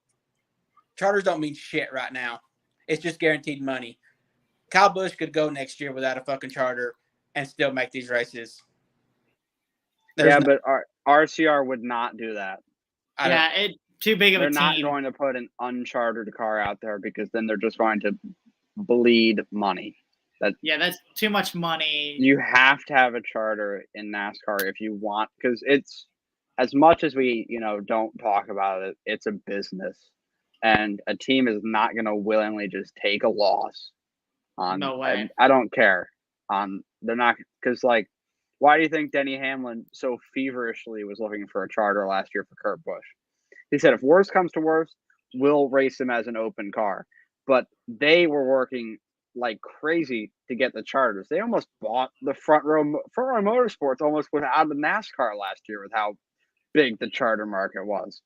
Charters don't mean shit right now. It's just guaranteed money. Kyle Busch could go next year without a fucking charter and still make these races. But RCR would not do that. Too big of a team. They're not going to put an unchartered car out there because then they're just going to bleed money. That's too much money. You have to have a charter in NASCAR if you want, because it's as much as we, don't talk about it, it's a business, and a team is not going to willingly just take a loss. No way. I don't care. They're not, because why do you think Denny Hamlin so feverishly was looking for a charter last year for Kurt Busch? He said, if worse comes to worse, we'll race him as an open car. But they were working like crazy to get the charters. They almost bought the front row motorsports almost without a NASCAR last year with how big the charter market was.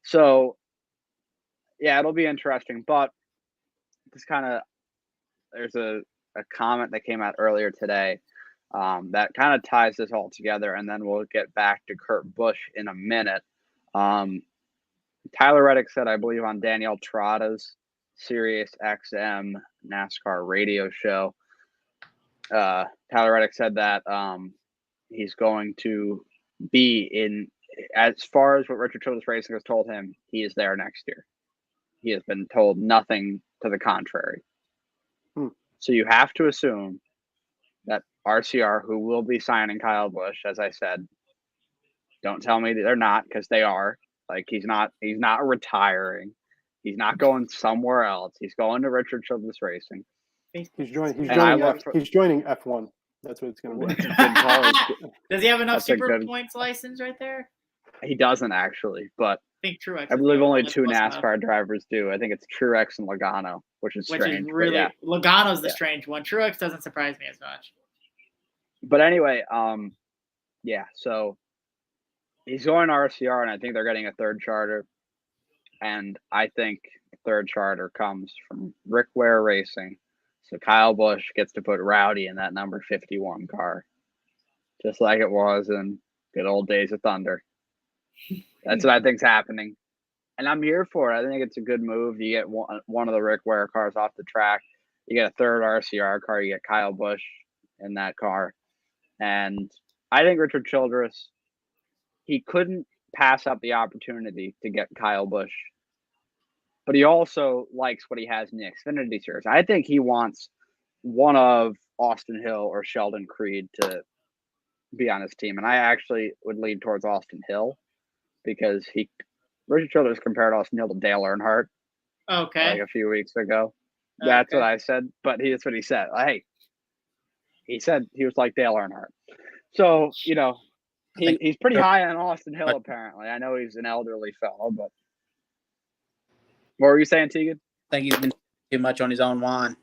So, yeah, it'll be interesting. But there's a comment that came out earlier today that kind of ties this all together, and then we'll get back to Kurt Busch in a minute. Tyler Reddick said, I believe, on Danielle Trotta's Sirius XM NASCAR radio show, Tyler Reddick said that he's going to be in, as far as what Richard Childress Racing has told him, he is there next year. He has been told nothing to the contrary. So you have to assume that RCR, who will be signing Kyle Busch, as I said, don't tell me that they're not, because they are. He's not retiring. He's not going somewhere else. He's going to Richard Childress Racing. He's joining F1. That's what it's going to be. Does he have enough Super Points license right there? He doesn't actually, but I think Truex. I believe only two NASCAR drivers do. I think it's Truex and Logano, which is strange. Logano's the strange one. Truex doesn't surprise me as much. But anyway, so he's going to RCR, and I think they're getting a third charter. And I think the third charter comes from Rick Ware Racing. So Kyle Busch gets to put Rowdy in that number 51 car, just like it was in good old days of Thunder. That's what I think's happening. And I'm here for it. I think it's a good move. You get one of the Rick Ware cars off the track. You get a third RCR car. You get Kyle Busch in that car. And I think Richard Childress, he couldn't pass up the opportunity to get Kyle Busch. But he also likes what he has in the Xfinity Series. I think he wants one of Austin Hill or Sheldon Creed to be on his team. And I actually would lean towards Austin Hill because Richard Childress compared Austin Hill to Dale Earnhardt like a few weeks ago. That's what I said, but that's what he said. Hey, he said he was like Dale Earnhardt. So, he's pretty high on Austin Hill, apparently. I know he's an elderly fellow, but what were you saying, Tegan? I think he's been too much on his own wine.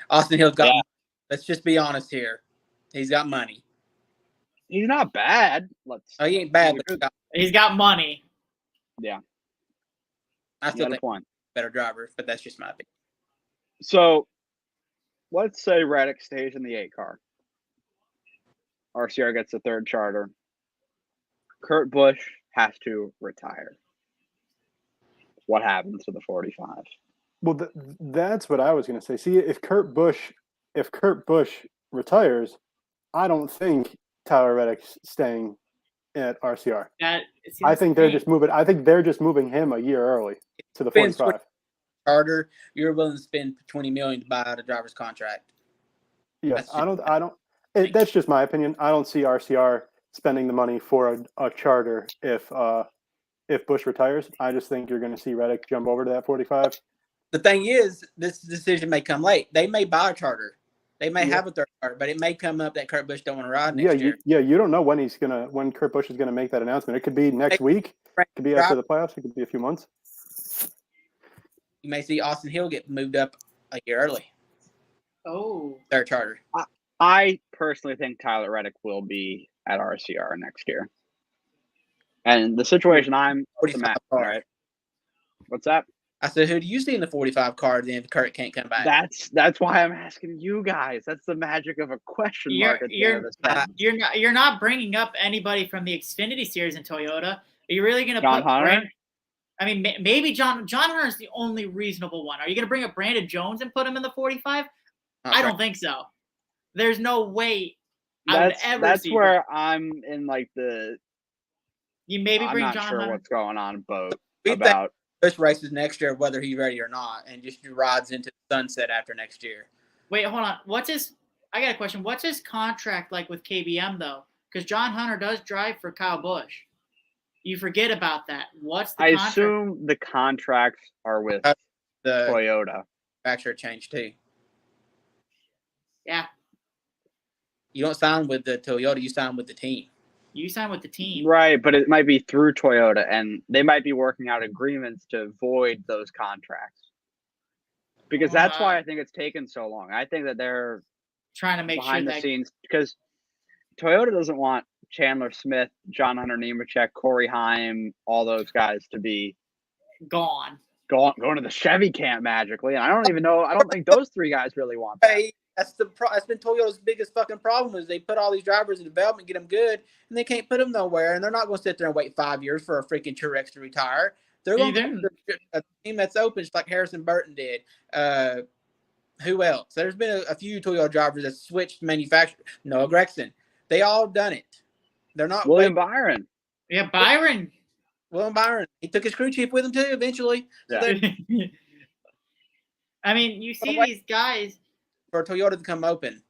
Austin Hill's got money. Let's just be honest here. He's got money. He's not bad. He ain't bad, but he's got money. Yeah. I still think he's a better driver, but that's just my opinion. So, let's say Reddick stays in the 8 car. RCR gets the third charter. Kurt Busch has to retire. What happens to the 45? Well, that's what I was going to say. See, if Kurt Busch retires, I don't think Tyler Reddick's staying at RCR. I think they're just moving. I think they're just moving him a year early to the 45. Charter, you're willing to spend $20 million to buy out a driver's contract. Yes, that's just my opinion. I don't see RCR spending the money for a charter if Busch retires. I just think you're going to see Reddick jump over to that 45. The thing is, this decision may come late. They may buy a charter. They may have a third charter, but it may come up that Kurt Busch don't want to ride next year. You don't know when Kurt Busch is going to make that announcement. It could be next week. It could be after the playoffs. It could be a few months. You may see Austin Hill get moved up a year early. Oh. Third charter. I personally think Tyler Reddick will be at RCR next year. And the situation I'm right? What's that? I said, who do you see in the 45 car then if Kurt can't come back? That's why I'm asking you guys. That's the magic of a question mark. You're not bringing up anybody from the Xfinity Series in Toyota. Are you really going to put Hunter? I mean, maybe John Hunter is the only reasonable one. Are you going to bring up Brandon Jones and put him in the 45? I don't think so. There's no way I would ever That's see where him. I'm in the. You maybe bring I'm not John sure Hunter. What's going on boat about Busch races next year, whether he's ready or not, and just rides into the sunset after next year. Wait, hold on. I got a question. What's his contract like with KBM though? Because John Hunter does drive for Kyle Busch. You forget about that. What's the contract? I assume the contracts are with the Toyota. Manufacturer change too. Yeah. You don't sign with the Toyota, you sign with the team. You sign with the team. Right, but it might be through Toyota, and they might be working out agreements to void those contracts. Because that's why I think it's taken so long. I think that they're trying to make behind the scenes, because Toyota doesn't want Chandler Smith, John Hunter Nemechek, Corey Haim, all those guys to be going to the Chevy camp magically. And I don't think those 3 guys really want that. Hey, that's been Toyota's biggest fucking problem is they put all these drivers in development, get them good, and they can't put them nowhere. And they're not going to sit there and wait 5 years for a freaking Truex to retire. They're going to a team that's open, just like Harrison Burton did. Who else? There's been a few Toyota drivers that switched manufacturers. Noah Gragson. They all done it. They're not William Byron. Yeah, Byron. William Byron. He took his crew chief with him too eventually. Yeah. So I mean, you see these guys. For Toyota to come open,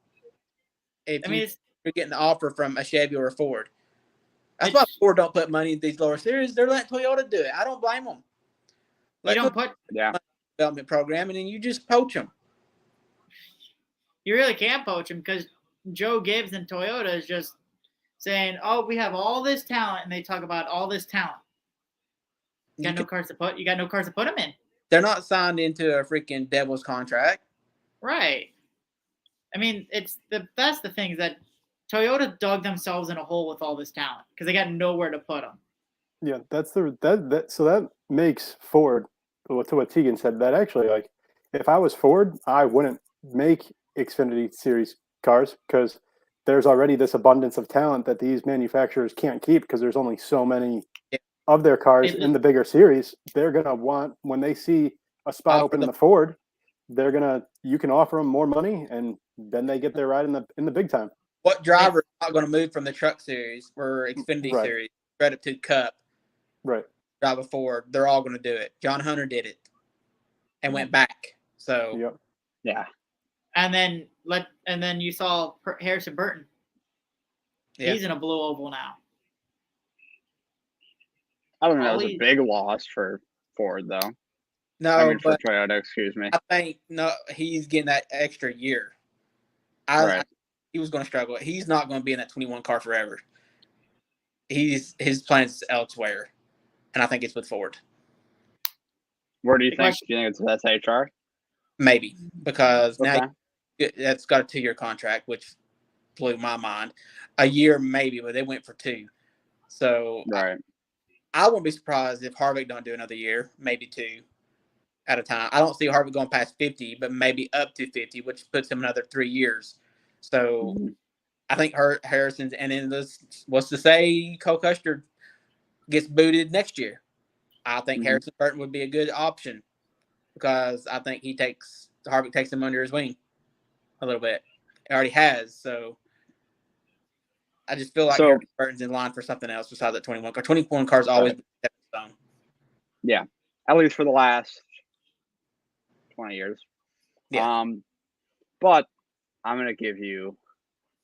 you're getting an offer from a Chevy or a Ford. That's why Ford don't put money in these lower series. They're letting Toyota do it. I don't blame them. You don't put development program, and then you just poach them. You really can't poach them because Joe Gibbs and Toyota is just saying, "Oh, we have all this talent," and they talk about all this talent. You got no cars to put them in. They're not signed into a freaking devil's contract, right? I mean, that's the thing is that Toyota dug themselves in a hole with all this talent because they got nowhere to put them. Yeah, that's so that makes Ford, to what Tegan said, that actually, like, if I was Ford, I wouldn't make Xfinity Series cars because there's already this abundance of talent that these manufacturers can't keep because there's only so many Yeah. of their cars in the bigger series. They're gonna want, when they see a spot open in the Ford, you can offer them more money, and then they get their ride in the big time. What driver is not going to move from the Truck Series or Xfinity Right. Series right up to Cup? Right. Drive a Ford. They're all going to do it. John Hunter did it and went back. So Yep. Yeah. And then you saw Harrison Burton. Yeah. He's in a blue oval now. I don't think that was a big loss for Ford, though. No, I mean, for Toyota, excuse me. I think he's getting that extra year. He was going to struggle. He's not going to be in that 21 car forever. His plans elsewhere, and I think it's with Ford. Where do you think? Do you think that's HR? Maybe, because now that's got a 2-year contract, which blew my mind. A year maybe, but they went for 2. So I won't be surprised if Harvick don't do another year, maybe 2 at a time. I don't see Harvick going past 50, but maybe up to 50, which puts him another 3 years. So I think Harrison's, and then what's to say Cole Custer gets booted next year. I think Harrison Burton would be a good option because I think Harvick takes him under his wing a little bit. He already has, so I just feel like Harrison Burton's in line for something else besides that 21 car. 21 cars always been a stepping stone. Yeah, at least for the last 20 years. Yeah. But I'm going to give you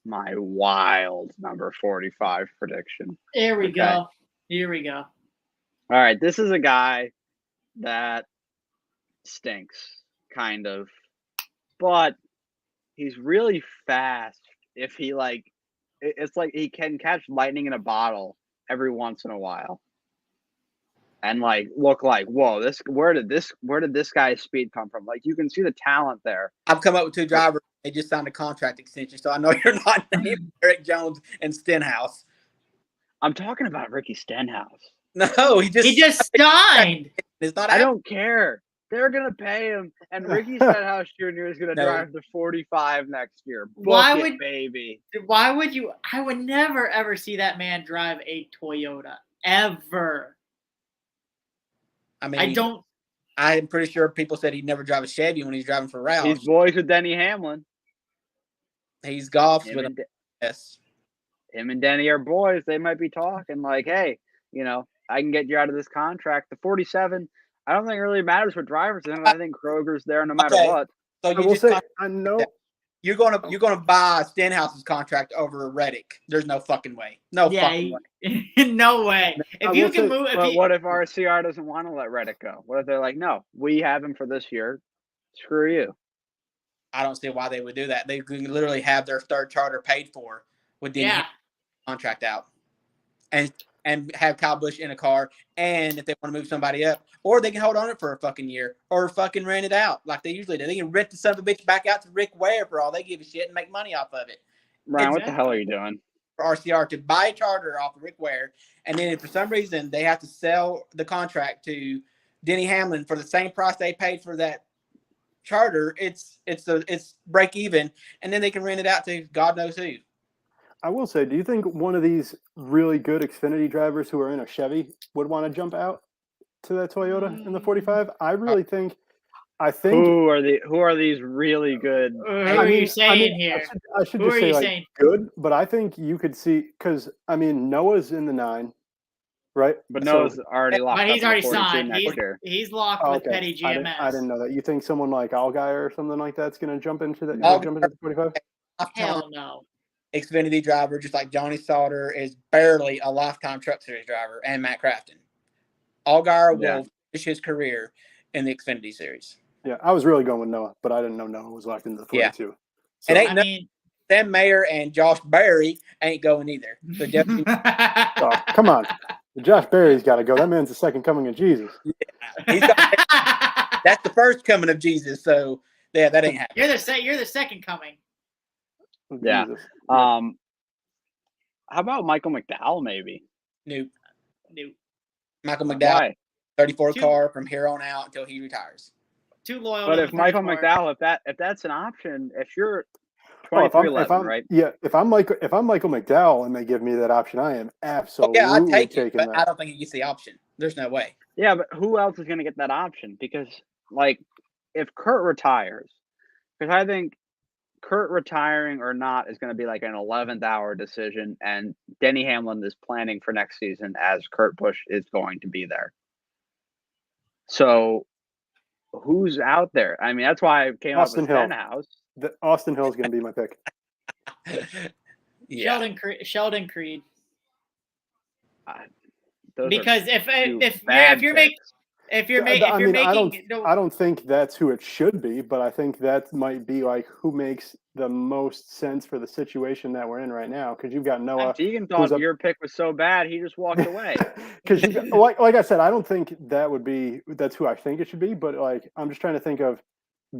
my wild number 45 prediction. Here we go. Here we go. All right, this is a guy that stinks, kind of, but he's really fast. If he it's like he can catch lightning in a bottle every once in a while, and look like, whoa, where did this guy's speed come from? Like, you can see the talent there. I've come up with 2 drivers. They just signed a contract extension, so I know you're not naming Eric Jones and Stenhouse. I'm talking about Ricky Stenhouse. No, he just signed. It's not. I don't care. They're gonna pay him, and Ricky Stenhouse Jr. is gonna drive the 45 next year. Baby. Why would you? I would never ever see that man drive a Toyota ever. I mean, I'm pretty sure people said he'd never drive a Chevy when he's driving for Roush. He's boys with Denny Hamlin. He's golfs with him. Yes. Him and Denny are boys. They might be talking like, hey, I can get you out of this contract. The 47, I don't think it really matters what drivers. And I think Kroger's there no matter what. So I know you're gonna buy Stenhouse's contract over Reddick. There's no fucking way. No fucking way. No way. If you can move, what if RCR doesn't want to let Reddick go? What if they're like, no, we have him for this year. Screw you. I don't see why they would do that. They could literally have their third charter paid for with the contract out, and have Kyle Busch in a car, and if they want to move somebody up, or they can hold on it for a fucking year, or fucking rent it out like they usually do. They can rent the son of a bitch back out to Rick Ware for all they give a shit and make money off of it. Ryan, what the hell are you doing? For RCR to buy a charter off of Rick Ware, and then if for some reason they have to sell the contract to Denny Hamlin for the same price they paid for that charter, it's break even, and then they can rent it out to God knows who. I will say, do you think one of these really good Xfinity drivers who are in a Chevy would want to jump out to that Toyota in the 45? I really think. Who are these really good? Who are you saying here? I should just say good, but I think you could see, because Noah's in the 9, right? But Noah's already locked. But he's already signed. He's locked with Petty GMS. I didn't know that. You think someone like Allgaier or something like that's going to jump into the 45? Hell no. Xfinity driver, just like Johnny Sauter, is barely a lifetime Truck Series driver, and Matt Crafton. Allgaier will finish his career in the Xfinity Series. Yeah, I was really going with Noah, but I didn't know Noah was locked into the 42. Yeah. So, and Sam Mayer and Josh Berry ain't going either. So come on. Josh Berry's got to go. That man's the second coming of Jesus. Yeah, that's the first coming of Jesus. So, yeah, that ain't happening. You're the second coming. Yeah. How about Michael McDowell, maybe? Nope. Michael McDowell, Why? 34 car from here on out until he retires. Too loyal. But to if the Michael 34. McDowell, if that's an option, if you're Oh, if 2311, I'm right? Yeah, if I'm Michael McDowell and they give me that option, I am absolutely I'd take it, taking but that. I don't think he gets the option. There's no way. Yeah, but who else is going to get that option? Because, like, if Kurt retires, because I think Kurt retiring or not is going to be like an 11th hour decision, and Denny Hamlin is planning for next season as Kurt Busch is going to be there. So, who's out there? I mean, that's why I came Austin up with Hill. Stenhouse. Austin Hill is going to be my pick. Yeah. Sheldon Creed. Because if you're making, I don't think that's who it should be, but I think that might be like who makes the most sense for the situation that we're in right now. Because you've got Noah. Deegan thought your pick was so bad, he just walked away. Because like I said, I don't think that's who I think it should be. But like, I'm just trying to think of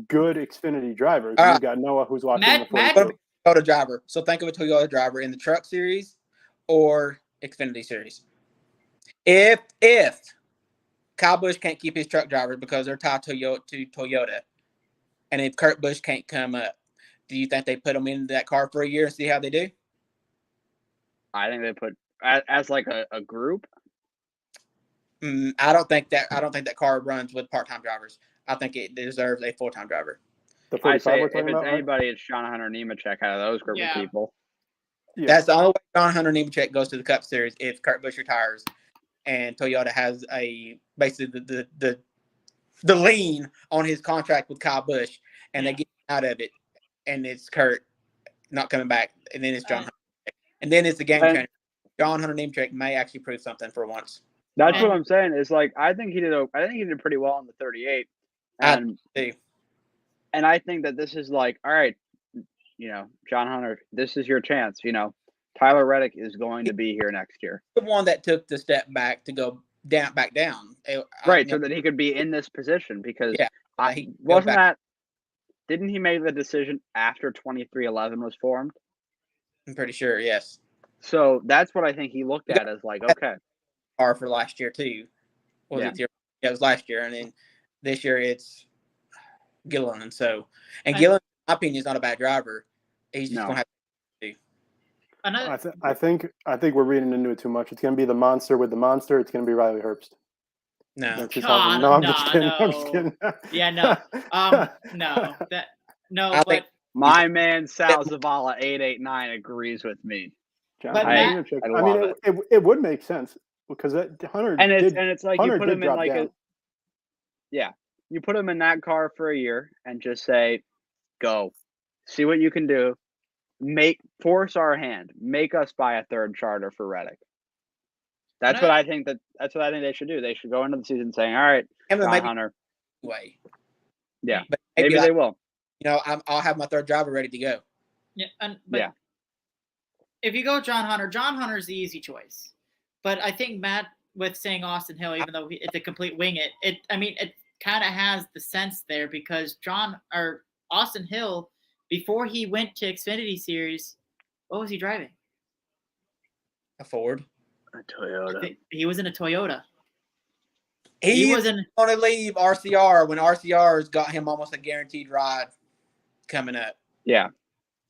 good Xfinity drivers. You've got Noah, who's locked in the Toyota driver. So think of a Toyota driver in the Truck Series or Xfinity Series. If Kyle Busch can't keep his truck driver because they're tied to Toyota, and if Kurt Busch can't come up, do you think they put him into that car for a year and see how they do? I think they put as like a group. I don't think that car runs with part-time drivers. I think it deserves a full-time driver. I say if it's anybody, it's John Hunter Nemechek out of those group of people. Yeah. That's the only way John Hunter Nemechek goes to the Cup Series if Kurt Busch retires and Toyota has basically the lien on his contract with Kyle Busch, and they get out of it, and it's Kurt not coming back, and then it's John Hunter, and then it's the game changer. John Hunter Nemechek may actually prove something for once. That's what I'm saying. Is like I think he did pretty well in the 38, and I think that this is like, all right, John Hunter, this is your chance. Tyler Reddick is going to be here next year. The one that took the step back to go back down. Right, so that he could be in this position because didn't he make the decision after 2311 was formed? I'm pretty sure, yes. So that's what I think he looked at as like, okay. Car for last year too. It was last year, and then this year it's Gillen. And Gillen, in my opinion, is not a bad driver. He's just going to have to do. I think we're reading into it too much. It's going to be the monster with the monster. It's going to be Riley Herbst. No. I'm just kidding. Yeah, no. My man Sal Zavala 889 agrees with me. It would make sense because Hunter it's like Hunter you put him in like you put him in that car for a year and just say, go, see what you can do. Force our hand. Make us buy a third charter for Reddick. That's what I think they should do. They should go into the season saying, all right, John Hunter. Way. Yeah, but maybe they will. I'll have my third driver ready to go. Yeah, if you go John Hunter's the easy choice. But I think Matt with saying Austin Hill, even though it's a complete wing it kind of has the sense there because Austin Hill, before he went to Xfinity Series, what was he driving? A Ford. A Toyota. He was in a Toyota. He wasn't going to leave RCR when RCR's got him almost a guaranteed ride coming up. Yeah.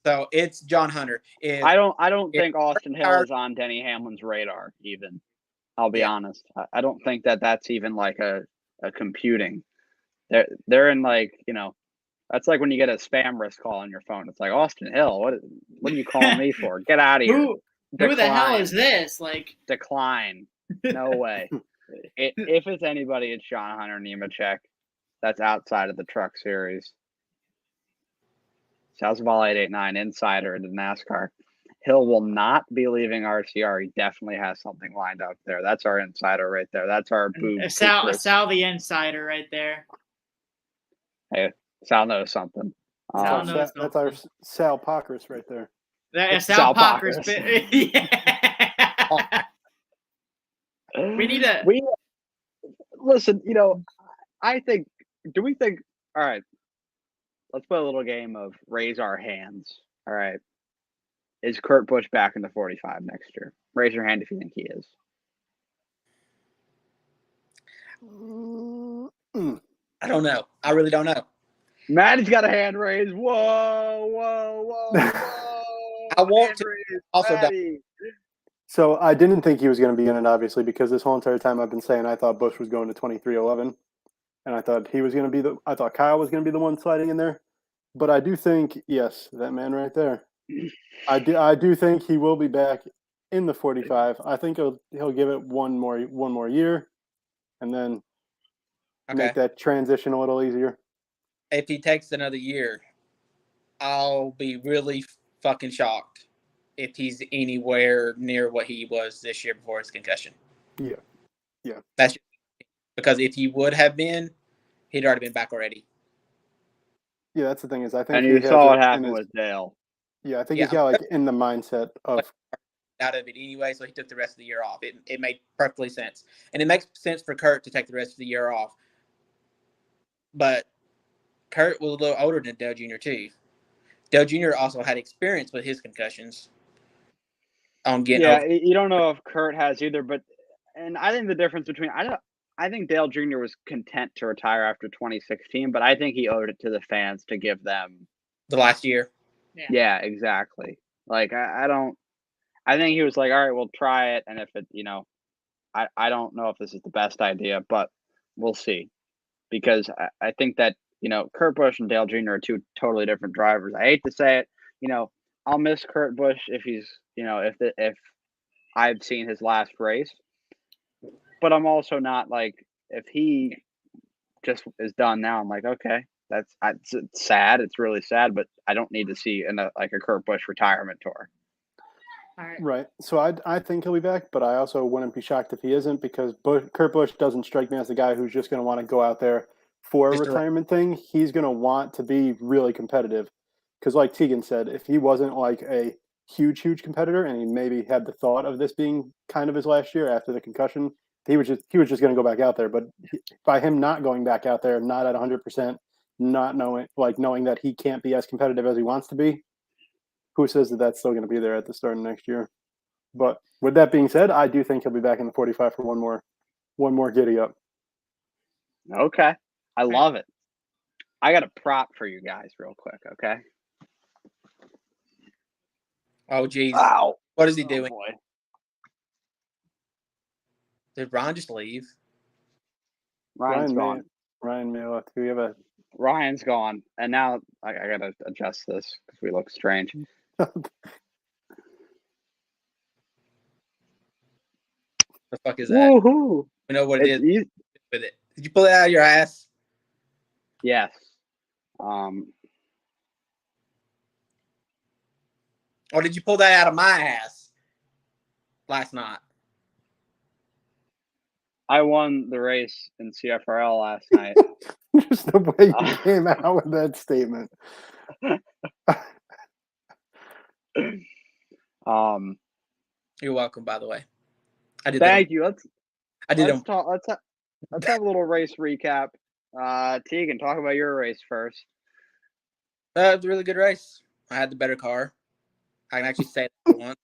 So it's John Hunter. I don't think Austin Hill is on Denny Hamlin's radar even. I'll be honest. I don't think that's even like a computing. They're in like, that's like when you get a spam risk call on your phone. It's like, Austin Hill, what are you calling me for? Get out of here. Who the hell is this? Like, decline. No way. If it's anybody, it's John Hunter Nemechek. That's outside of the Truck Series. Salzball 889 insider into NASCAR. Hill will not be leaving RCR. He definitely has something lined up there. That's our insider right there. That's our boob. Sal the insider right there. Hey, Sal knows something. That's our Sal Pockers right there. Sal Pockers. Yeah. Listen, I think, do we think, all right, let's play a little game of raise our hands. All right. Is Kurt Busch back in the 45 next year? Raise your hand if you think he is. I don't know. I really don't know. Maddie's got a hand raised. Whoa, whoa, whoa, whoa. I want hand to. raised, Also, Maddie. So I didn't think he was going to be in it, obviously, because this whole entire time I've been saying I thought Busch was going to 23-11, and I thought he was going to be I thought Kyle was going to be the one sliding in there. But I do think, yes, that man right there. I do think he will be back in the 45. I think he'll give it one more year, and then make that transition a little easier. If he takes another year, I'll be really fucking shocked if he's anywhere near what he was this year before his concussion. Yeah. That's because if he would have been, he'd already been back already. Yeah, that's the thing is I think And you saw what happened with Dale. Yeah, I think he's got like in the mindset of out of it anyway, so he took the rest of the year off. It made perfectly sense, and it makes sense for Kurt to take the rest of the year off. But Kurt was a little older than Dale Jr. too. Dale Jr. also had experience with his concussions. You don't know if Kurt has either, and I think the difference between I think Dale Jr. was content to retire after 2016, but I think he owed it to the fans to give them the last year. Yeah, exactly. Like I think he was like, all right, we'll try it, and if it, I don't know if this is the best idea, but we'll see, because I think that Kurt Busch and Dale Jr. are two totally different drivers. I hate to say it, I'll miss Kurt Busch if he's if I've seen his last race, but I'm also not like if he just is done now. I'm like, okay, it's sad. It's really sad, but I don't need to see a Kurt Busch retirement tour. Right. So I think he'll be back, but I also wouldn't be shocked if he isn't, because Kurt Busch doesn't strike me as the guy who's just going to want to go out there for a retirement thing. He's going to want to be really competitive, because like Tegan said, if he wasn't like a huge competitor and he maybe had the thought of this being kind of his last year after the concussion, he was just going to go back out there. But by him not going back out there, not at 100%, not knowing that he can't be as competitive as he wants to be, who says that that's still going to be there at the start of next year? But with that being said, I do think he'll be back in the 45 for one more giddy up. Okay. I love it. I got a prop for you guys real quick, okay? Oh, geez. Wow. What is he doing? Boy. Did Ron just leave? Ryan's gone. Ryan may left. Do we have a... Ryan's gone. And now I got to adjust this because we look strange. The fuck is that? Woohoo! We know what it is with it. Did you pull it out of your ass? Yes. Or did you pull that out of my ass last night? I won the race in CFRL last night. Just the way you came out with that statement. You're welcome, by the way. I did. Thank you. Let's have a little race recap. Tegan, talk about your race first. It was a really good race. I had the better car. I can actually say that for once.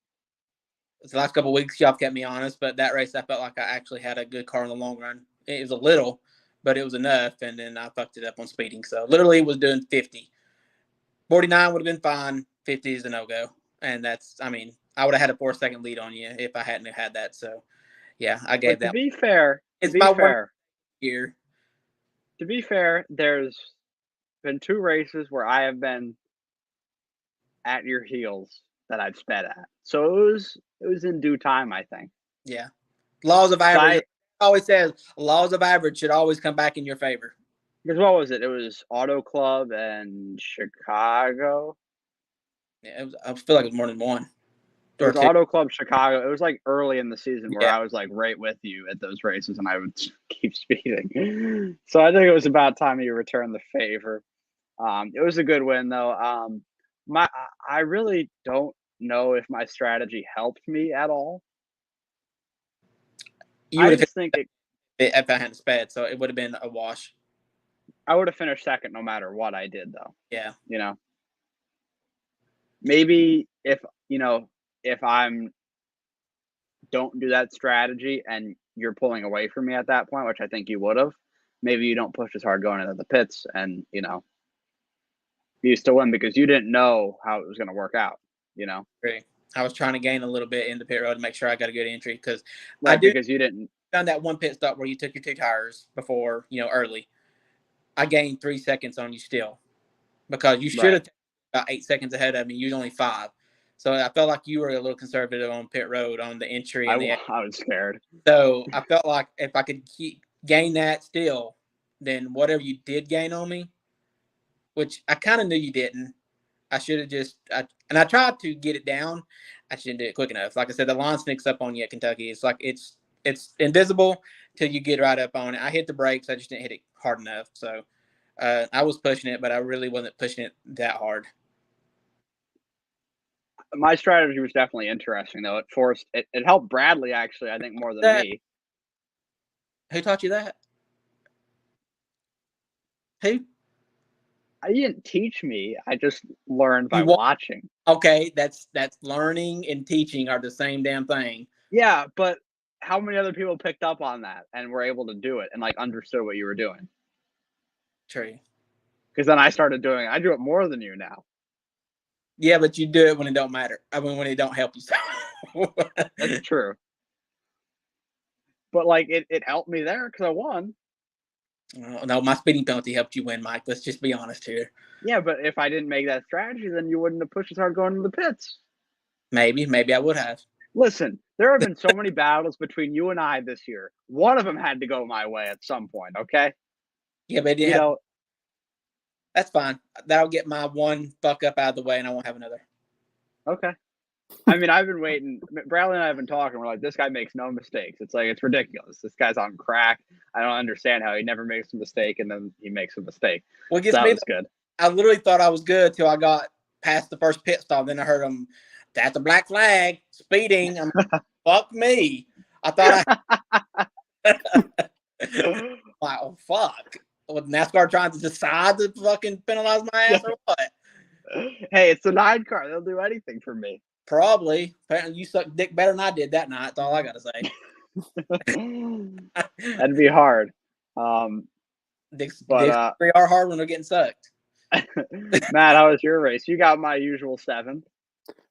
The last couple of weeks, y'all kept me honest, but that race, I felt like I actually had a good car in the long run. It was a little, but it was enough, and then I fucked it up on speeding. So literally, it was doing 50. 49 would have been fine. 50 is a no-go. And I would have had a 4-second lead on you if I hadn't had that. So, yeah, I gave that. To be fair, it's my 1 year. To be fair, there's been 2 races where I have been at your heels that I've sped at. So it was in due time, I think. Yeah. Laws of average. Always says laws of average should always come back in your favor. Because what was it? It was Auto Club and Chicago. Yeah, I feel like it was more than one. It was Auto Club Chicago. It was like early in the season where I was like right with you at those races, and I would keep speeding. So I think it was about time you returned the favor. It was a good win, though. I really don't know if my strategy helped me at all. I just think if I hadn't sped, so it would have been a wash. I would have finished second no matter what I did, though. Yeah. Maybe if I'm don't do that strategy and you're pulling away from me at that point, which I think you would have, maybe you don't push as hard going into the pits and, you still win because you didn't know how it was going to work out, Great. I was trying to gain a little bit in the pit road to make sure I got a good entry because right, because you didn't. Found that one pit stop where you took your 2 tires before, early. I gained 3 seconds on you still because you should have taken about 8 seconds ahead of me. You was only 5. So I felt like you were a little conservative on pit road on the entry. And I was scared. So I felt like if I could gain that still, then whatever you did gain on me, which I kind of knew you didn't, I should have and I tried to get it down. I shouldn't do it quick enough. Like I said, the line sneaks up on you at Kentucky. It's like it's invisible till you get right up on it. I hit the brakes. I just didn't hit it hard enough. So I was pushing it, but I really wasn't pushing it that hard. My strategy was definitely interesting, though. It helped Bradley, actually, I think, more than me. Who taught you that? Who? You didn't teach me. I just learned by watching. Okay, that's learning and teaching are the same damn thing. Yeah, but how many other people picked up on that and were able to do it and understood what you were doing? True. Because then I started doing it. I do it more than you now. Yeah, but you do it when it don't matter. I mean, when it don't help you. That's true. But it helped me there because I won. No, my speeding penalty helped you win, Mike. Let's just be honest here. Yeah, but if I didn't make that strategy, then you wouldn't have pushed as hard going to the pits. Maybe I would have. Listen, there have been so many battles between you and I this year. One of them had to go my way at some point, okay? Yeah, but that's fine. That'll get my one fuck up out of the way, and I won't have another. Okay. I mean, I've been waiting. Bradley and I have been talking. We're like, this guy makes no mistakes. It's ridiculous. This guy's on crack. I don't understand how he never makes a mistake, and then he makes a mistake. Well, that was good. I literally thought I was good till I got past the first pit stop. Then I heard him, that's a black flag, speeding. I'm fuck me. I thought like, oh, fuck. Was NASCAR trying to decide to fucking penalize my ass or what? Hey, it's the 9 car. They'll do anything for me. Probably. Apparently, you sucked dick better than I did that night. That's all I got to say. That'd be hard. Dicks are hard when they're getting sucked. Matt, how was your race? You got my usual 7th.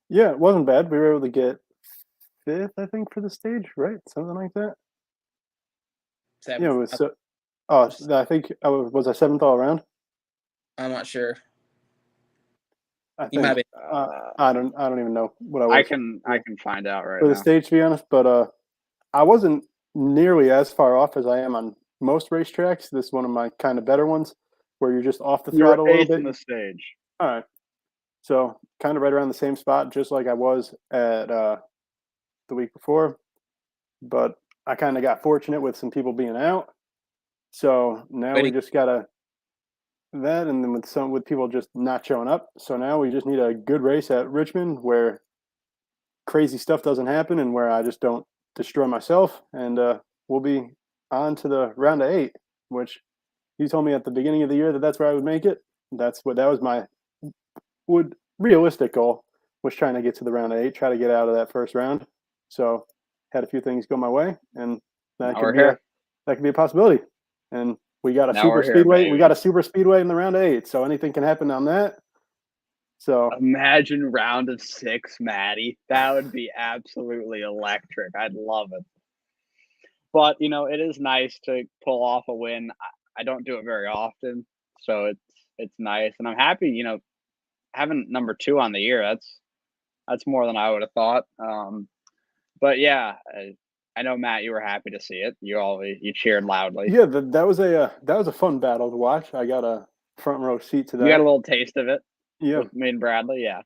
Yeah, it wasn't bad. We were able to get 5th, I think, for the stage, right? Something like that. 7th. Yeah, it was. I think was I 7th all around. I'm not sure. You might be. I don't even know what I was. I can find out right for now. the stage, to be honest. But I wasn't nearly as far off as I am on most racetracks. This is one of my kind of better ones, where you're just off the throttle a little bit. In the stage. All right. So kind of right around the same spot, just like I was at the week before. But I kind of got fortunate with some people being out. So now we just gotta that, and then with people just not showing up. So now we just need a good race at Richmond where crazy stuff doesn't happen and where I just don't destroy myself. And we'll be on to the round of 8, which you told me at the beginning of the year that's where I would make it. That was my realistic goal, was trying to get to the round of 8, try to get out of that first round. So had a few things go my way, and that could be a possibility. And we got a super speedway. We got a super speedway in the round of 8, so anything can happen on that. So imagine round of 6, Maddie. That would be absolutely electric. I'd love it. But it is nice to pull off a win. I don't do it very often, so it's nice, and I'm happy. Having number 2 on the year. That's more than I would have thought. But yeah. I know, Matt, you were happy to see it. You cheered loudly. Yeah, that was a fun battle to watch. I got a front row seat to that. You got a little taste of it. Yeah, with me and Bradley. Yeah,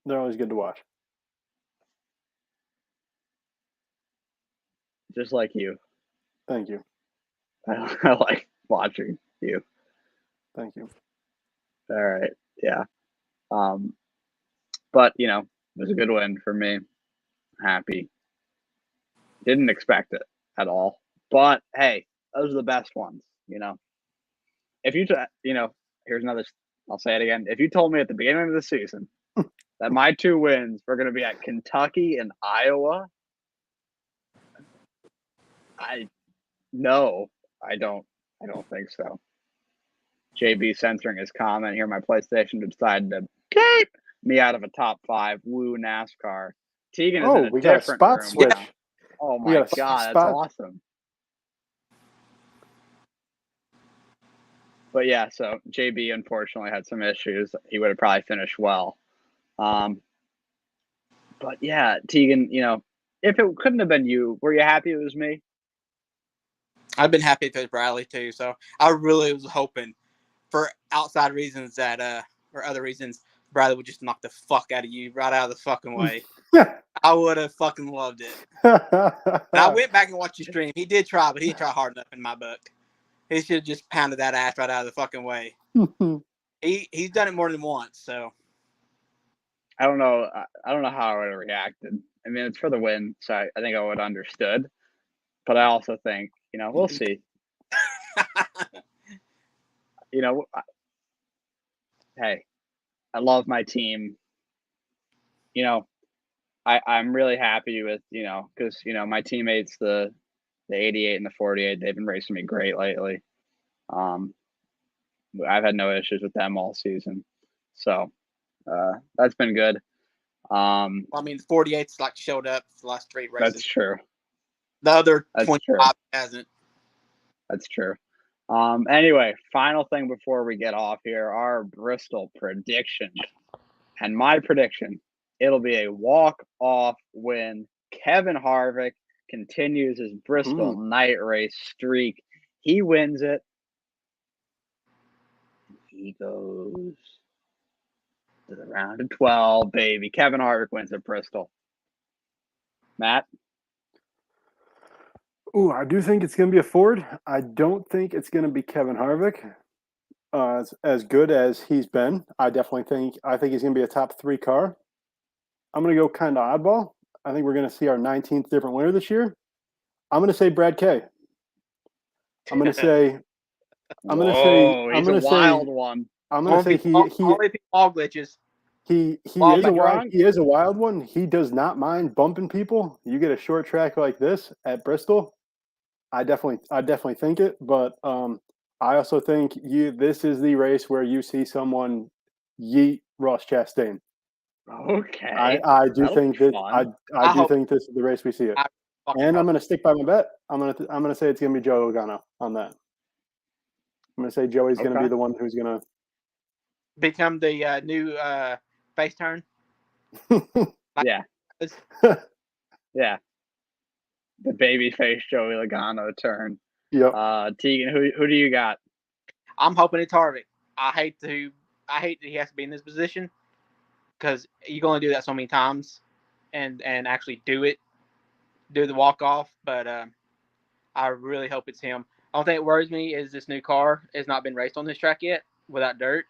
they're always good to watch. Just like you. Thank you. I like watching you. Thank you. All right. Yeah. But it was a good win for me. Happy. Didn't expect it at all. But hey, those are the best ones, If here's another, I'll say it again. If you told me at the beginning of the season that my 2 wins were going to be at Kentucky and Iowa, No, I don't think so. JB censoring his comment here. My PlayStation decided to keep me out of a top 5. Woo NASCAR. Tegan is in a we got a different spot room switch. now. Oh We my got a god, that's spot. awesome. But yeah, so JB unfortunately had some issues. He would have probably finished well. But yeah, Tegan, if it couldn't have been you, were you happy it was me? I've been happy if it was Bradley too. So I really was hoping, for outside reasons that or other reasons, Bradley would just knock the fuck out of you right out of the fucking way. I would have fucking loved it. And I went back and watched your stream. He did try, but he didn't try hard enough in my book. He should have just pounded that ass right out of the fucking way. He's done it more than once, so I don't know. I don't know how I would have reacted. I mean, it's for the win, so I think I would have understood. But I also think, we'll see. Hey, I love my team. I'm really happy with, because, my teammates, the 88 and the 48, they've been racing me great lately. I've had no issues with them all season. So that's been good. I mean, the 48's like showed up for the last 3 races. That's true. The other That's 25 true. hasn't. That's true. Anyway, final thing before we get off here, our Bristol prediction. And my prediction, it'll be a walk-off win. Kevin Harvick continues his Bristol night race streak. He wins it. He goes to the round of 12, baby. Kevin Harvick wins at Bristol. Matt? Ooh, I do think it's going to be a Ford. I don't think it's going to be Kevin Harvick. As good as he's been, I think he's going to be a top 3 car. I'm going to go kind of oddball. I think we're going to see our 19th different winner this year. I'm going to say Brad K. I'm going to say. I'm going to say. He's a wild one. I'm going to say all glitches. He is a wild one. He does not mind bumping people. You get a short track like this at Bristol, I definitely think it. But I also think this is the race where you see someone yeet Ross Chastain. Okay. I do think that I do think this is the race we see it. And I'm going to stick by my bet. I'm going to say it's going to be Joe Logano on that. I'm going to say Joey's going to be the one who's going to become the new face turn. Yeah. Yeah. The baby face Joey Logano turn. Yep. Tegan, who do you got? I'm hoping it's Harvick. I hate that he has to be in this position because you can only do that so many times and actually do the walk off. But I really hope it's him. The only thing that worries me is this new car has not been raced on this track yet without dirt.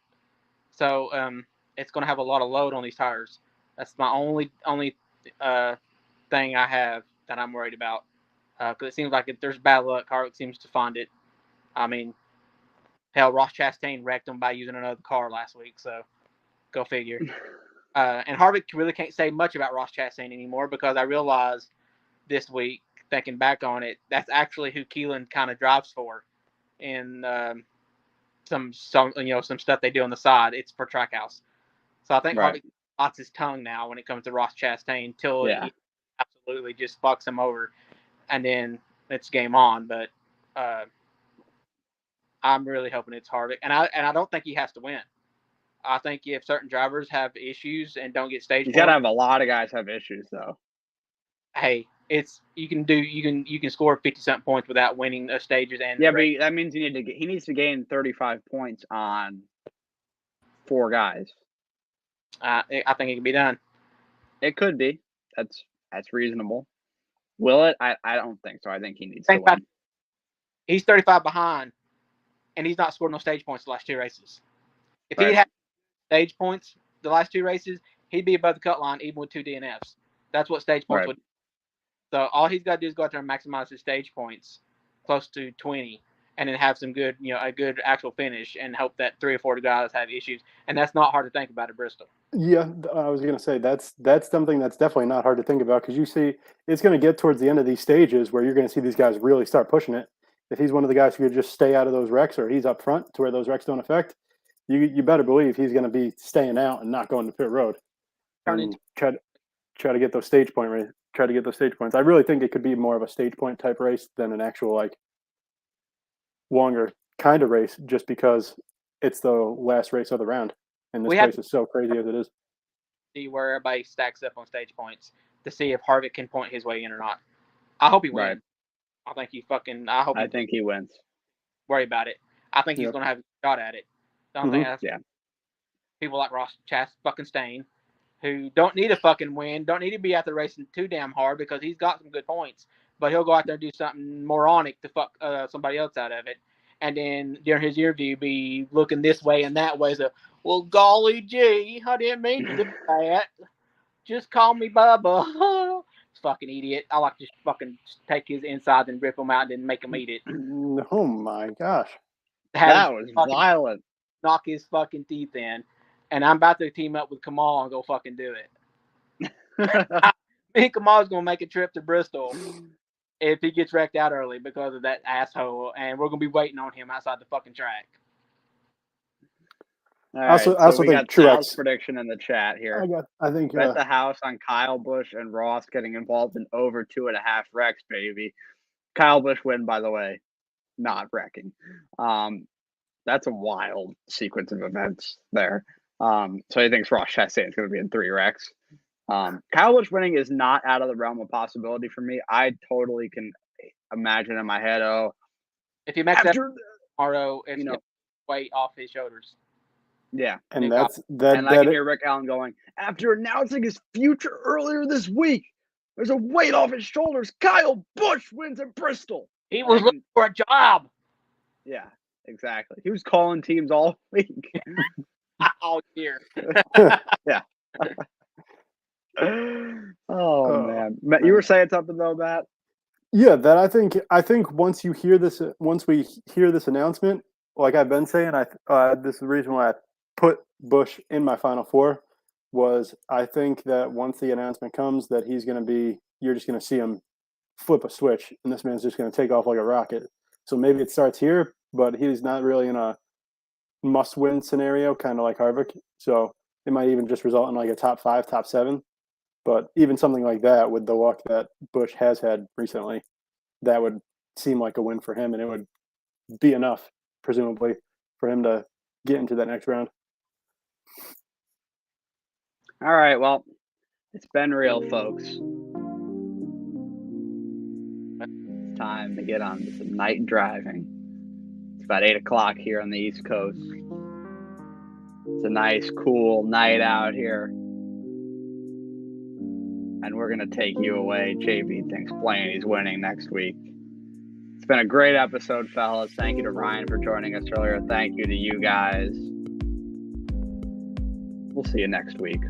So it's going to have a lot of load on these tires. That's my only thing I have that I'm worried about. Because it seems like if there's bad luck, Harvick seems to find it. I mean, hell, Ross Chastain wrecked him by using another car last week. So go figure. And Harvick really can't say much about Ross Chastain anymore because I realized this week, thinking back on it, that's actually who Keelan kind of drives for. In some stuff they do on the side, it's for Trackhouse. So I think Harvick lots his tongue now when it comes to Ross Chastain until he absolutely just fucks him over, and then it's game on. But I'm really hoping it's Harvick, and I don't think he has to win. I think if certain drivers have issues and don't get stage, you gotta have a lot of guys have issues though. Hey, you can score 50-something points without winning stages and but that means he needs to gain 35 points on 4 guys. I think it can be done. It could be. That's reasonable. Will it? I don't think so. I think he needs to win. He's 35 behind, and he's not scored no stage points the last 2 races. If he had stage points the last 2 races, he'd be above the cut line even with 2 DNFs. That's what stage points would do. So all he's got to do is go out there and maximize his stage points close to 20 and then have some good, a good actual finish and hope that 3 or 4 guys have issues. And that's not hard to think about at Bristol. Yeah, I was going to say that's something that's definitely not hard to think about because you see it's going to get towards the end of these stages where you're going to see these guys really start pushing it. if he's one of the guys who could just stay out of those wrecks, or he's up front to where those wrecks don't affect, you better believe he's going to be staying out and not going to pit road. And try to get those stage points. I really think it could be more of a stage point type race than an actual like longer kind of race, just because it's the last race of the round, and this place is so crazy as it is. See where everybody stacks up on stage points to see if Harvick can point his way in or not. I hope he wins. I think he fucking. I think he wins. Worry about it. I think he's going to have a shot at it. Don't think that's people like Ross Chastain, who don't need a fucking win, don't need to be out there racing too damn hard because he's got some good points. But he'll go out there and do something moronic to fuck somebody else out of it. And then during his interview, be looking this way and that way. So, well, golly gee, I didn't mean to do that. Just call me Bubba. Fucking idiot. I like to just fucking take his insides and rip them out and then make him eat it. Oh my gosh. That was violent. Knock his fucking teeth in. And I'm about to team up with Kamal and go fucking do it. Me and Kamal's going to make a trip to Bristol if he gets wrecked out early because of that asshole. And we're going to be waiting on him outside the fucking track. All right, so we got Truex prediction in the chat here. I think bet the house on Kyle Busch and Ross getting involved in over 2.5 wrecks, baby. Kyle Busch win, by the way, not wrecking. That's a wild sequence of events there. So he thinks Ross Chastain is going to be in 3 wrecks. Kyle Busch winning is not out of the realm of possibility for me. I totally can imagine in my head, if he makes that tomorrow, it's weight off his shoulders. Yeah, and I can hear Rick Allen going, after announcing his future earlier this week, there's a weight off his shoulders. Kyle Busch wins at Bristol. He was looking for a job. Yeah, exactly. He was calling teams all week. All year. Yeah. Man, you were saying something though, Matt? Yeah, that I think once we hear this announcement, like I've been saying, this is the reason why I put Busch in my Final Four, was I think that once the announcement comes that he's going to be, you're just going to see him flip a switch, and this man's just going to take off like a rocket. So maybe it starts here, but he's not really in a must-win scenario, kind of like Harvick. So it might even just result in like a top 5, top 7. But even something like that, with the luck that Busch has had recently, that would seem like a win for him, and it would be enough, presumably, for him to get into that next round. All right, well, it's been real, folks. It's time to get on some night driving. It's about 8 o'clock here on the East Coast. It's a nice, cool night out here. And we're going to take you away. JB thinks Blaney's winning next week. It's been a great episode, fellas. Thank you to Ryan for joining us earlier. Thank you to you guys. We'll see you next week.